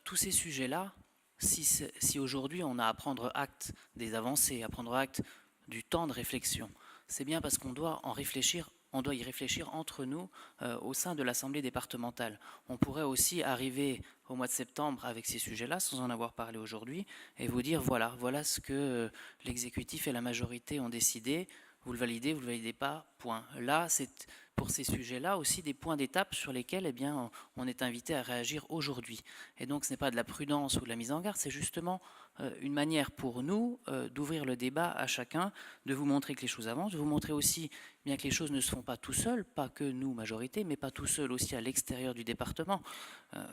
tous ces sujets-là, si aujourd'hui on a à prendre acte des avancées, à prendre acte du temps de réflexion, c'est bien parce qu'on doit en réfléchir. On doit y réfléchir entre nous au sein de l'Assemblée départementale. On pourrait aussi arriver au mois de septembre avec ces sujets-là, sans en avoir parlé aujourd'hui, et vous dire voilà ce que l'exécutif et la majorité ont décidé, vous le validez pas, point. Là, c'est pour ces sujets-là aussi des points d'étape sur lesquels on est invité à réagir aujourd'hui. Et donc ce n'est pas de la prudence ou de la mise en garde, c'est justement une manière pour nous d'ouvrir le débat à chacun, de vous montrer que les choses avancent, de vous montrer aussi bien que les choses ne se font pas tout seuls, pas que nous, majorité, mais pas tout seuls aussi à l'extérieur du département.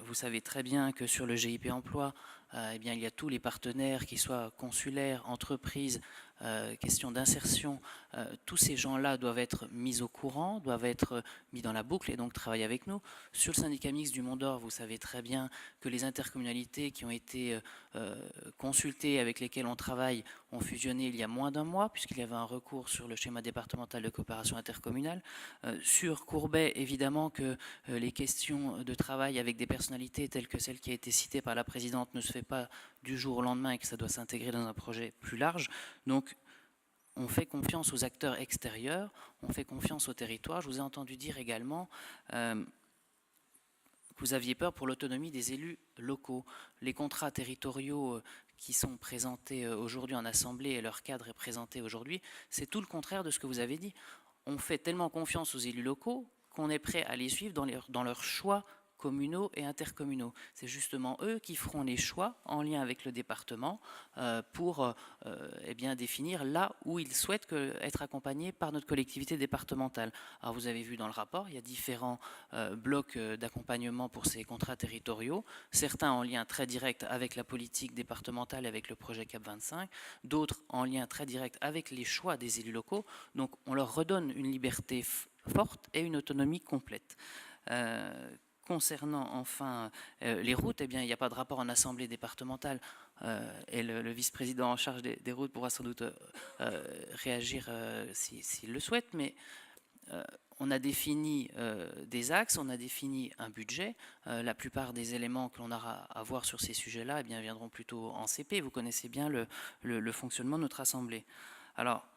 Vous savez très bien que sur le GIP Emploi, il y a tous les partenaires, qu'ils soient consulaires, entreprises, questions d'insertion, tous ces gens-là doivent être mis au courant, doivent être mis dans la boucle et donc travailler avec nous. Sur le syndicat mixte du Mont d'Or, vous savez très bien que les intercommunalités qui ont été consultées, avec lesquelles on travaille, ont fusionné il y a moins d'un mois, puisqu'il y avait un recours sur le schéma départemental de coopération intercommunale. Sur Courbet, évidemment que les questions de travail avec des personnalités telles que celle qui a été citée par la présidente ne se fait pas du jour au lendemain et que ça doit s'intégrer dans un projet plus large. Donc, on fait confiance aux acteurs extérieurs, on fait confiance au territoire. Je vous ai entendu dire également que vous aviez peur pour l'autonomie des élus locaux. Les contrats territoriaux qui sont présentés aujourd'hui en Assemblée et leur cadre est présenté aujourd'hui, c'est tout le contraire de ce que vous avez dit. On fait tellement confiance aux élus locaux qu'on est prêt à les suivre dans leur choix communaux et intercommunaux. C'est justement eux qui feront les choix en lien avec le département pour eh bien, définir là où ils souhaitent être accompagnés par notre collectivité départementale. Alors vous avez vu dans le rapport, il y a différents blocs d'accompagnement pour ces contrats territoriaux, certains en lien très direct avec la politique départementale et avec le projet CAP 25, d'autres en lien très direct avec les choix des élus locaux. Donc on leur redonne une liberté forte et une autonomie complète. Concernant enfin les routes, eh bien, il n'y a pas de rapport en assemblée départementale et le vice-président en charge des routes pourra sans doute réagir s'il le souhaite, mais on a défini des axes, on a défini un budget. La plupart des éléments que l'on aura à voir sur ces sujets-là eh bien, viendront plutôt en CP. Vous connaissez bien le fonctionnement de notre assemblée. Alors,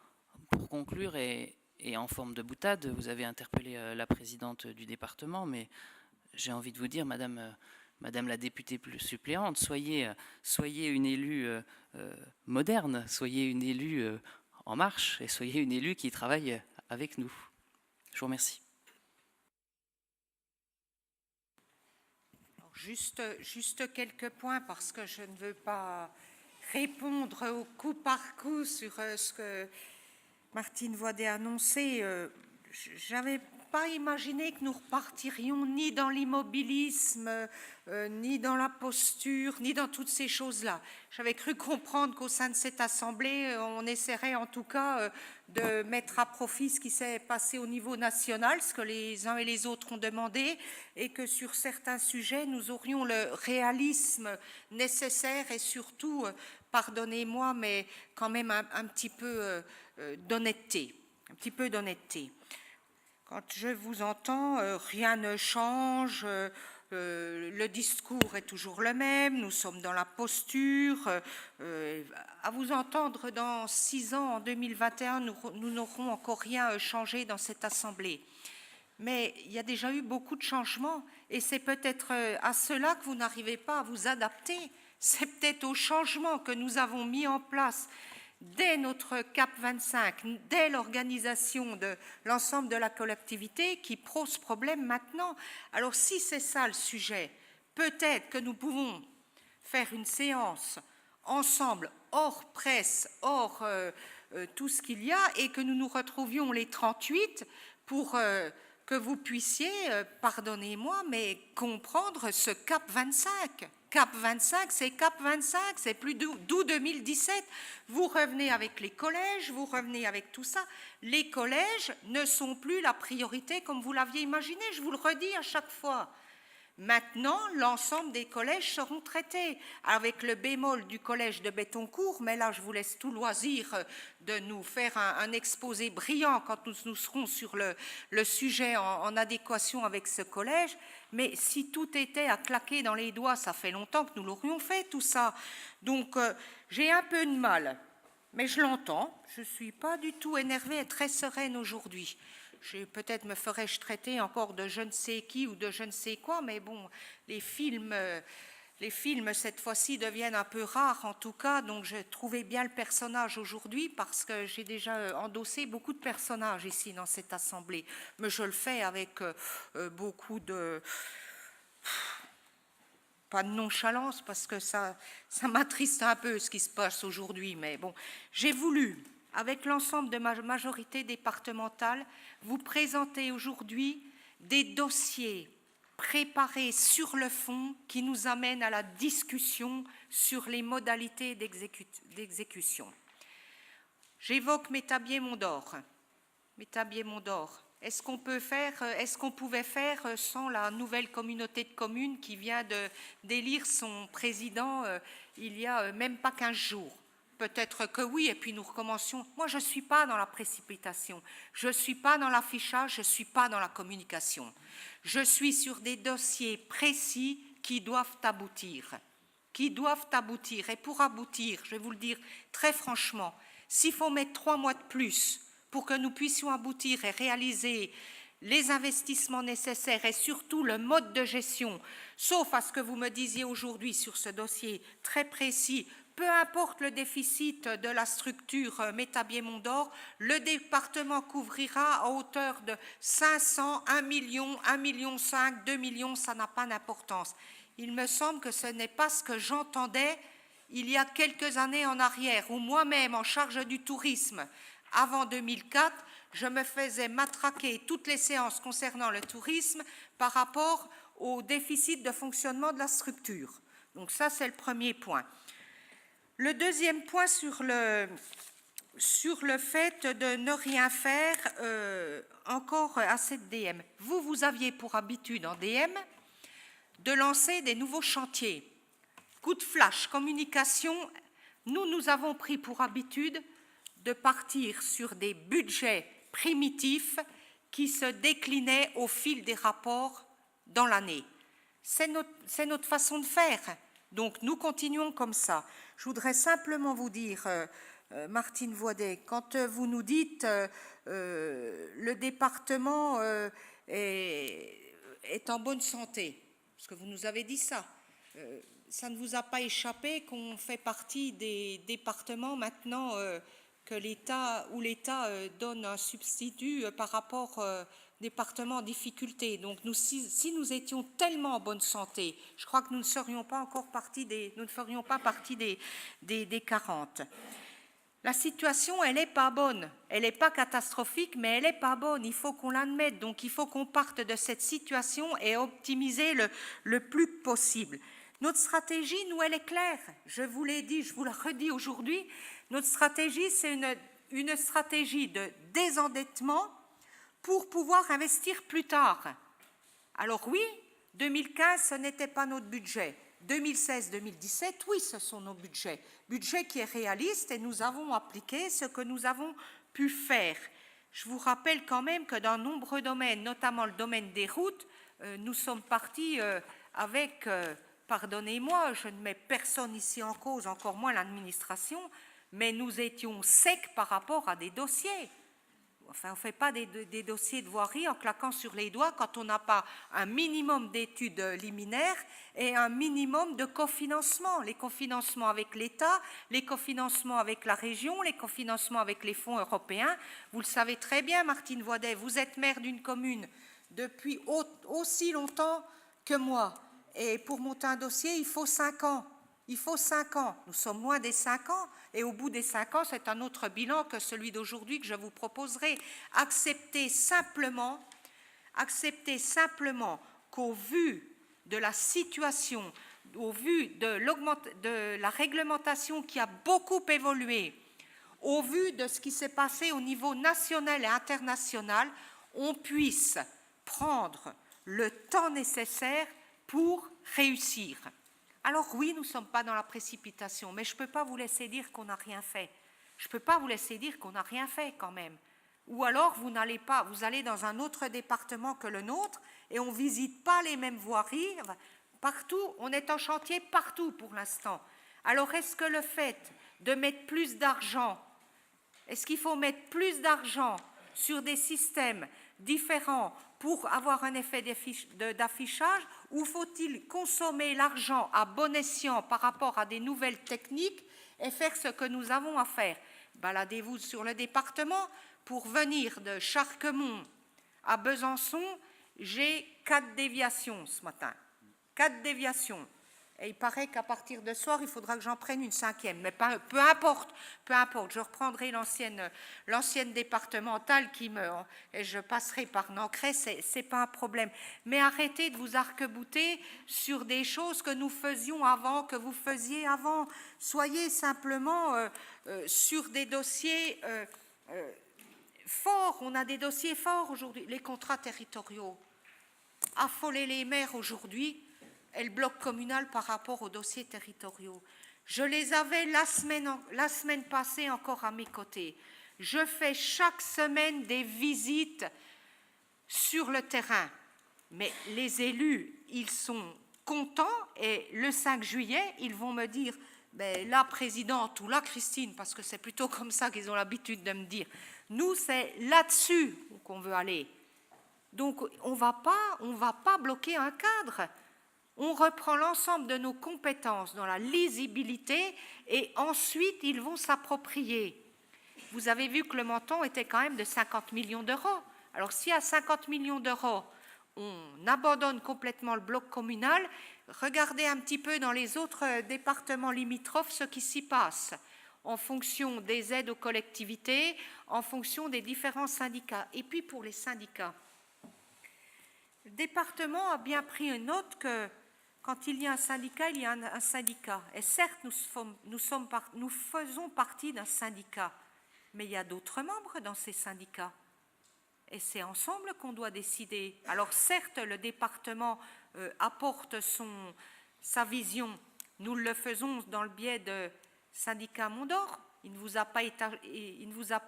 pour conclure et en forme de boutade, vous avez interpellé la présidente du département, mais j'ai envie de vous dire, Madame la députée suppléante, soyez une élue moderne, soyez une élue en marche et soyez une élue qui travaille avec nous. Je vous remercie. Juste quelques points, parce que je ne veux pas répondre au coup par coup sur ce que Martine Voidet a annoncé. Je n'avais pas imaginé que nous repartirions ni dans l'immobilisme, ni dans la posture, ni dans toutes ces choses-là. J'avais cru comprendre qu'au sein de cette Assemblée, on essaierait en tout cas de mettre à profit ce qui s'est passé au niveau national, ce que les uns et les autres ont demandé, et que sur certains sujets, nous aurions le réalisme nécessaire et surtout, pardonnez-moi, mais quand même un petit peu d'honnêteté. Un petit peu d'honnêteté. Quand je vous entends, rien ne change, le discours est toujours le même, nous sommes dans la posture. À vous entendre, dans 6 ans, en 2021, nous n'aurons encore rien changé dans cette Assemblée. Mais il y a déjà eu beaucoup de changements et c'est peut-être à cela que vous n'arrivez pas à vous adapter. C'est peut-être au changement que nous avons mis en place dès notre CAP 25, dès l'organisation de l'ensemble de la collectivité qui pose problème maintenant. Alors si c'est ça le sujet, peut-être que nous pouvons faire une séance ensemble, hors presse, hors tout ce qu'il y a, et que nous nous retrouvions les 38 pour que vous puissiez, pardonnez-moi, mais comprendre ce CAP 25. CAP 25, c'est CAP 25, c'est plus d'août 2017. Vous revenez avec les collèges, vous revenez avec tout ça. Les collèges ne sont plus la priorité comme vous l'aviez imaginé, je vous le redis à chaque fois. Maintenant, l'ensemble des collèges seront traités, avec le bémol du collège de Bettoncourt, mais là, je vous laisse tout loisir de nous faire un exposé brillant quand nous serons sur le sujet en adéquation avec ce collège. Mais si tout était à claquer dans les doigts, ça fait longtemps que nous l'aurions fait, tout ça. Donc, j'ai un peu de mal, mais je l'entends. Je ne suis pas du tout énervée et très sereine aujourd'hui. Peut-être me ferais-je traiter encore de je ne sais qui ou de je ne sais quoi, mais bon, les films cette fois-ci deviennent un peu rares en tout cas, donc je trouvais bien le personnage aujourd'hui parce que j'ai déjà endossé beaucoup de personnages ici dans cette Assemblée, mais je le fais avec beaucoup de... pas de nonchalance parce que ça m'attriste un peu ce qui se passe aujourd'hui, mais bon, j'ai voulu, avec l'ensemble de ma majorité départementale, vous présenter aujourd'hui des dossiers préparés sur le fond qui nous amènent à la discussion sur les modalités d'exécution. J'évoque Métabier-Mondor. Métabier-Mondor. Est-ce qu'on pouvait faire sans la nouvelle communauté de communes qui vient d'élire son président il y a même pas 15 jours? Peut-être que oui, et puis nous recommencions. Moi, je ne suis pas dans la précipitation, je ne suis pas dans l'affichage, je ne suis pas dans la communication. Je suis sur des dossiers précis qui doivent aboutir. Et pour aboutir, je vais vous le dire très franchement, s'il faut mettre 3 mois de plus pour que nous puissions aboutir et réaliser les investissements nécessaires et surtout le mode de gestion, sauf à ce que vous me disiez aujourd'hui sur ce dossier très précis, peu importe le déficit de la structure Métabier-Mondor, le département couvrira à hauteur de 500, 1 million, 1,5 million, 2 millions, ça n'a pas d'importance. Il me semble que ce n'est pas ce que j'entendais il y a quelques années en arrière, où moi-même, en charge du tourisme, avant 2004, je me faisais matraquer toutes les séances concernant le tourisme par rapport au déficit de fonctionnement de la structure. Donc ça, c'est le premier point. Le deuxième point sur le fait de ne rien faire encore à cette DM. Vous aviez pour habitude en DM de lancer des nouveaux chantiers. Coup de flash, communication, nous avons pris pour habitude de partir sur des budgets primitifs qui se déclinaient au fil des rapports dans l'année. C'est notre façon de faire. Donc nous continuons comme ça. Je voudrais simplement vous dire, Martine Voidet, quand vous nous dites le département est en bonne santé, parce que vous nous avez dit ça, ça ne vous a pas échappé qu'on fait partie des départements maintenant où l'État donne un substitut par rapport départements en difficulté. Donc si nous étions tellement en bonne santé, je crois que nous ne serions pas encore nous ne ferions pas partie des 40. La situation, elle n'est pas bonne. Elle n'est pas catastrophique, mais elle n'est pas bonne. Il faut qu'on l'admette. Donc il faut qu'on parte de cette situation et optimiser le plus possible. Notre stratégie, nous, elle est claire. Je vous l'ai dit, je vous la redis aujourd'hui. Notre stratégie, c'est une stratégie de désendettement pour pouvoir investir plus tard. Alors oui, 2015, ce n'était pas notre budget. 2016-2017, oui, ce sont nos budgets. Budget qui est réaliste et nous avons appliqué ce que nous avons pu faire. Je vous rappelle quand même que dans de nombreux domaines, notamment le domaine des routes, nous sommes partis avec, pardonnez-moi, je ne mets personne ici en cause, encore moins l'administration, mais nous étions secs par rapport à des dossiers. Enfin, on ne fait pas des dossiers de voirie en claquant sur les doigts quand on n'a pas un minimum d'études liminaires et un minimum de cofinancement. Les cofinancements avec l'État, les cofinancements avec la région, les cofinancements avec les fonds européens. Vous le savez très bien, Martine Voidet, vous êtes maire d'une commune depuis aussi longtemps que moi. Et pour monter un dossier, il faut 5 ans. Il faut 5 ans. Nous sommes loin des 5 ans. Et au bout des 5 ans, c'est un autre bilan que celui d'aujourd'hui que je vous proposerai. Acceptez simplement qu'au vu de la situation, au vu de la réglementation qui a beaucoup évolué, au vu de ce qui s'est passé au niveau national et international, on puisse prendre le temps nécessaire pour réussir. Alors oui, nous ne sommes pas dans la précipitation, mais je ne peux pas vous laisser dire qu'on n'a rien fait. Je ne peux pas vous laisser dire qu'on n'a rien fait quand même. Ou alors vous allez dans un autre département que le nôtre et on ne visite pas les mêmes voiries. Partout, on est en chantier partout pour l'instant. Alors est-ce que le fait de mettre plus d'argent, est-ce qu'il faut mettre plus d'argent sur des systèmes différents pour avoir un effet d'affichage, ou faut-il consommer l'argent à bon escient par rapport à des nouvelles techniques et faire ce que nous avons à faire? Baladez-vous sur le département. Pour venir de Charquemont à Besançon, j'ai 4 déviations ce matin. 4 déviations. Et il paraît qu'à partir de ce soir, il faudra que j'en prenne une 5e. Mais peu importe. Je reprendrai l'ancienne départementale et je passerai par Nancray, c'est pas un problème. Mais arrêtez de vous arc-bouter sur des choses que nous faisions avant, que vous faisiez avant. Soyez simplement sur des dossiers forts. On a des dossiers forts aujourd'hui. Les contrats territoriaux. Affoler les maires aujourd'hui et le bloc communal par rapport aux dossiers territoriaux. Je les avais la semaine passée encore à mes côtés. Je fais chaque semaine des visites sur le terrain. Mais les élus, ils sont contents et le 5 juillet, ils vont me dire la présidente ou la Christine, parce que c'est plutôt comme ça qu'ils ont l'habitude de me dire, nous, c'est là-dessus qu'on veut aller. Donc, on va pas bloquer un cadre. On reprend l'ensemble de nos compétences dans la lisibilité et ensuite ils vont s'approprier. Vous avez vu que le montant était quand même de 50 millions d'euros. Alors si à 50 millions d'euros, on abandonne complètement le bloc communal, regardez un petit peu dans les autres départements limitrophes ce qui s'y passe, en fonction des aides aux collectivités, en fonction des différents syndicats. Et puis pour les syndicats, le département a bien pris une note que quand il y a un syndicat, il y a un syndicat. Et certes, nous faisons partie d'un syndicat, mais il y a d'autres membres dans ces syndicats. Et c'est ensemble qu'on doit décider. Alors certes, le département apporte sa vision. Nous le faisons dans le biais de Syndicat Mondor. Il ne vous a pas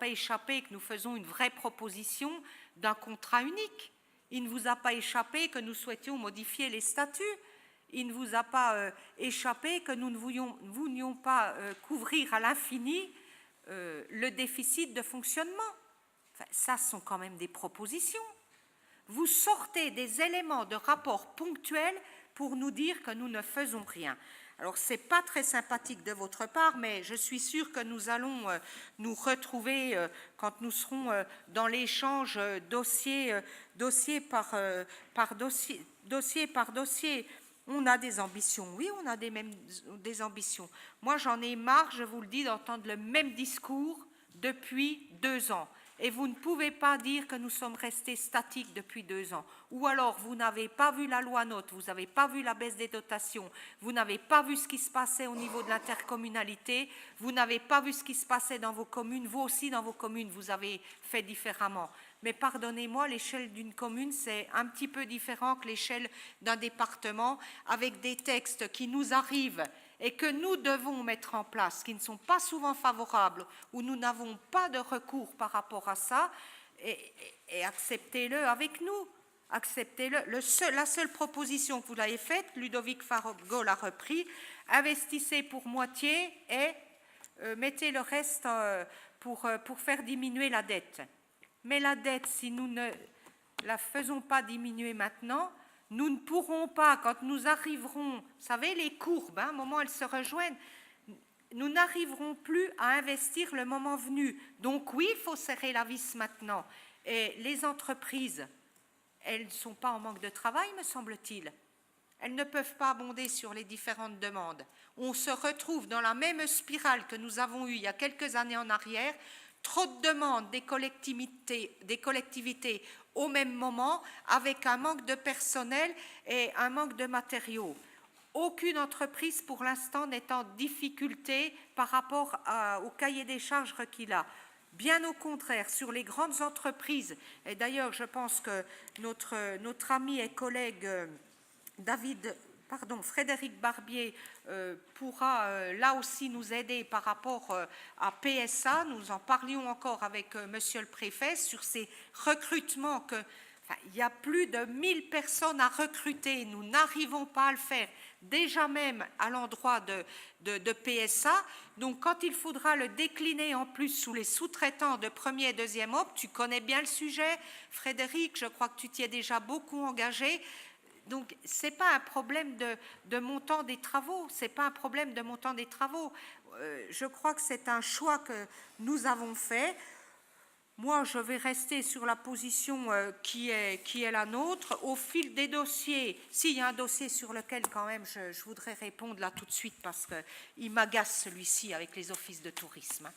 échappé que nous faisons une vraie proposition d'un contrat unique. Il ne vous a pas échappé que nous souhaitions modifier les statuts. Il ne vous a pas échappé que nous ne voulions pas couvrir à l'infini le déficit de fonctionnement. Enfin, ça sont quand même des propositions. Vous sortez des éléments de rapport ponctuels pour nous dire que nous ne faisons rien. Alors, ce n'est pas très sympathique de votre part, mais je suis sûre que nous allons nous retrouver quand nous serons dans l'échange dossier par dossier. On a des ambitions, oui, on a des ambitions. Moi, j'en ai marre, je vous le dis, d'entendre le même discours depuis 2 ans. Et vous ne pouvez pas dire que nous sommes restés statiques depuis 2 ans. Ou alors, vous n'avez pas vu la loi NOTE, vous n'avez pas vu la baisse des dotations, vous n'avez pas vu ce qui se passait au niveau de l'intercommunalité, vous n'avez pas vu ce qui se passait dans vos communes, vous aussi dans vos communes, vous avez fait différemment. Mais pardonnez-moi, l'échelle d'une commune, c'est un petit peu différent que l'échelle d'un département, avec des textes qui nous arrivent et que nous devons mettre en place, qui ne sont pas souvent favorables, où nous n'avons pas de recours par rapport à ça, et acceptez-le avec nous. Acceptez-le. La seule proposition que vous avez faite, Ludovic Fargo l'a repris, investissez pour moitié et mettez le reste pour faire diminuer la dette. Mais la dette, si nous ne la faisons pas diminuer maintenant, nous ne pourrons pas, quand nous arriverons, vous savez, les courbes, à un moment elles se rejoignent, nous n'arriverons plus à investir le moment venu. Donc oui, il faut serrer la vis maintenant. Et les entreprises, elles ne sont pas en manque de travail, me semble-t-il. Elles ne peuvent pas abonder sur les différentes demandes. On se retrouve dans la même spirale que nous avons eue il y a quelques années en arrière, trop de demandes des collectivités au même moment, avec un manque de personnel et un manque de matériaux. Aucune entreprise, pour l'instant, n'est en difficulté par rapport au cahier des charges requis là. Bien au contraire, sur les grandes entreprises, et d'ailleurs, je pense que notre ami et collègue Frédéric Barbier pourra là aussi nous aider par rapport à PSA. Nous en parlions encore avec monsieur le préfet sur ces recrutements il y a plus de 1000 personnes à recruter. Nous n'arrivons pas à le faire, déjà même à l'endroit de PSA. Donc, quand il faudra le décliner en plus sous les sous-traitants de premier et deuxième op, tu connais bien le sujet, Frédéric, je crois que tu t'y es déjà beaucoup engagé. Donc, ce n'est pas un problème de montant des travaux, c'est pas un problème de montant des travaux. Je crois que c'est un choix que nous avons fait. Moi, je vais rester sur la position qui est la nôtre. Au fil des dossiers, s'il y a un dossier sur lequel, quand même, je voudrais répondre là tout de suite parce qu'il m'agace celui-ci avec les offices de tourisme.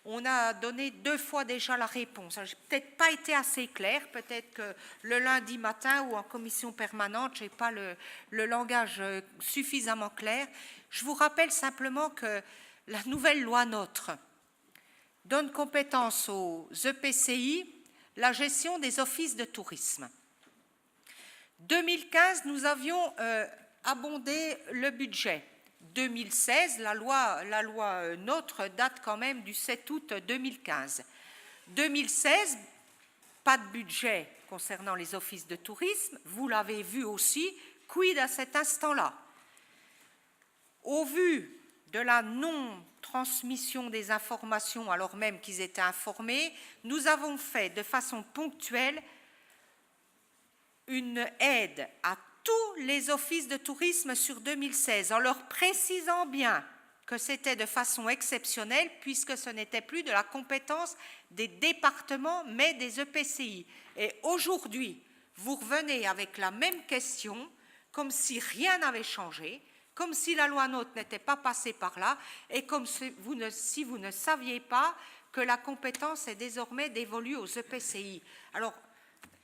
On a donné 2 fois déjà la réponse. Je n'ai peut-être pas été assez claire, peut-être que le lundi matin ou en commission permanente, je n'ai pas le langage suffisamment clair. Je vous rappelle simplement que la nouvelle loi NOTRe donne compétence aux EPCI la gestion des offices de tourisme. 2015, nous avions abondé le budget. 2016, la loi NOTRe date quand même du 7 août 2015. 2016, pas de budget concernant les offices de tourisme. Vous l'avez vu aussi, quid à cet instant-là? Au vu de la non-transmission des informations alors même qu'ils étaient informés, nous avons fait de façon ponctuelle une aide à tous les offices de tourisme sur 2016, en leur précisant bien que c'était de façon exceptionnelle, puisque ce n'était plus de la compétence des départements, mais des EPCI. Et aujourd'hui, vous revenez avec la même question, comme si rien n'avait changé, comme si la loi NOTRe n'était pas passée par là, et comme si vous ne saviez pas que la compétence est désormais dévolue aux EPCI. Alors,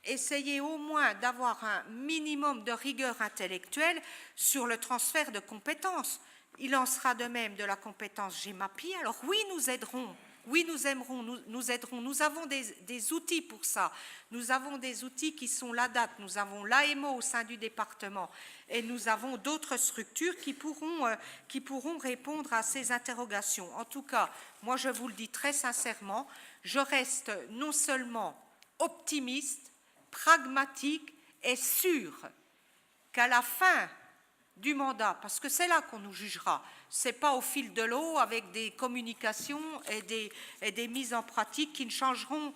essayez au moins d'avoir un minimum de rigueur intellectuelle sur le transfert de compétences. Il en sera de même de la compétence GEMAPI. Alors oui, nous aiderons. Oui, nous aimerons, nous aiderons. Nous avons des outils pour ça. Nous avons des outils qui sont l'ADAT, nous avons l'AMO au sein du département et nous avons d'autres structures qui pourront répondre à ces interrogations. En tout cas, moi je vous le dis très sincèrement, je reste non seulement optimiste, pragmatique et sûre qu'à la fin du mandat, parce que c'est là qu'on nous jugera, ce n'est pas au fil de l'eau avec des communications et des mises en pratique qui ne changeront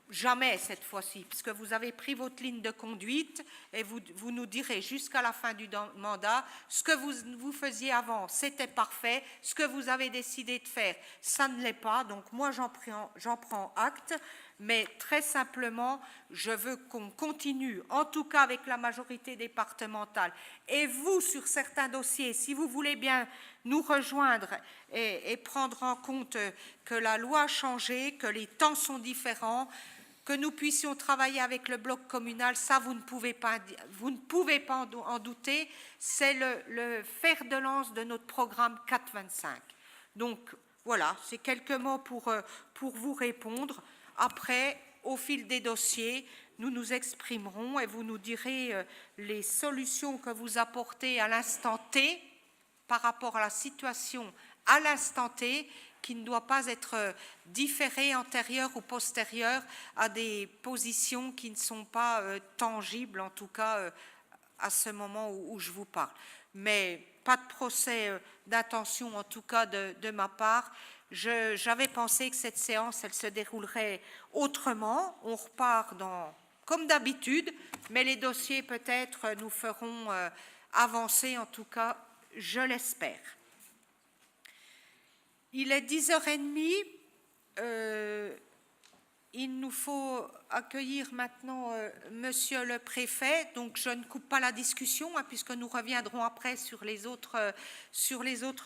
jamais cette fois-ci, puisque vous avez pris votre ligne de conduite et vous nous direz jusqu'à la fin du mandat ce que vous faisiez avant, c'était parfait, ce que vous avez décidé de faire, ça ne l'est pas, donc moi j'en prends acte, mais très simplement, je veux qu'on continue, en tout cas avec la majorité départementale, et vous sur certains dossiers, si vous voulez bien nous rejoindre et prendre en compte que la loi a changé, que les temps sont différents, que nous puissions travailler avec le bloc communal, ça vous ne pouvez pas en douter, c'est le fer de lance de notre programme 425. Donc voilà, c'est quelques mots pour vous répondre. Après, au fil des dossiers, nous nous exprimerons et vous nous direz les solutions que vous apportez à l'instant T par rapport à la situation à l'instant T, qui ne doit pas être différée, antérieure ou postérieure à des positions qui ne sont pas tangibles, en tout cas à ce moment où je vous parle. Mais pas de procès d'intention, en tout cas de ma part. J'avais pensé que cette séance, elle se déroulerait autrement. On repart comme d'habitude, mais les dossiers peut-être nous feront avancer, en tout cas, je l'espère. Il est 10h30. Il nous faut accueillir maintenant Monsieur le Préfet. Donc je ne coupe pas la discussion puisque nous reviendrons après sur les autres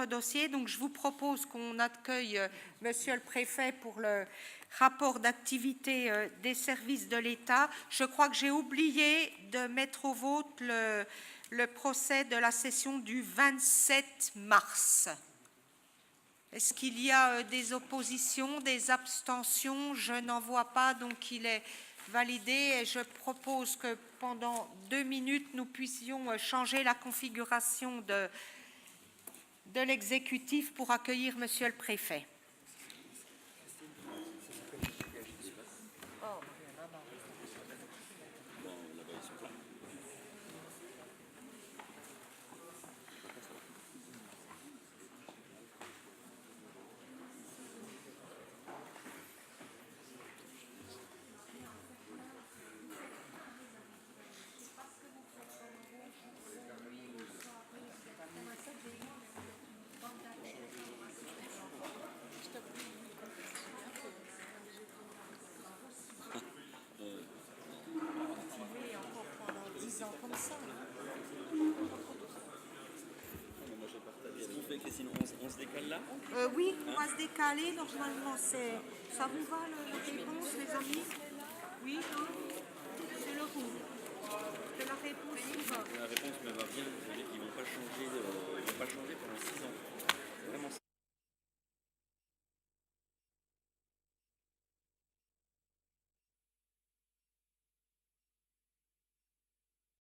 dossiers. Donc je vous propose qu'on accueille Monsieur le Préfet pour le rapport d'activité des services de l'État. Je crois que j'ai oublié de mettre au vote le procès de la session du 27 mars. Est-ce qu'il y a des oppositions, des abstentions? Je n'en vois pas, donc il est validé. Et je propose que pendant 2 minutes, nous puissions changer la configuration de l'exécutif pour accueillir Monsieur le Préfet. On se décale là? Oui, on va se décaler. Normalement, ça vous va, les réponses, les amis? Oui, non?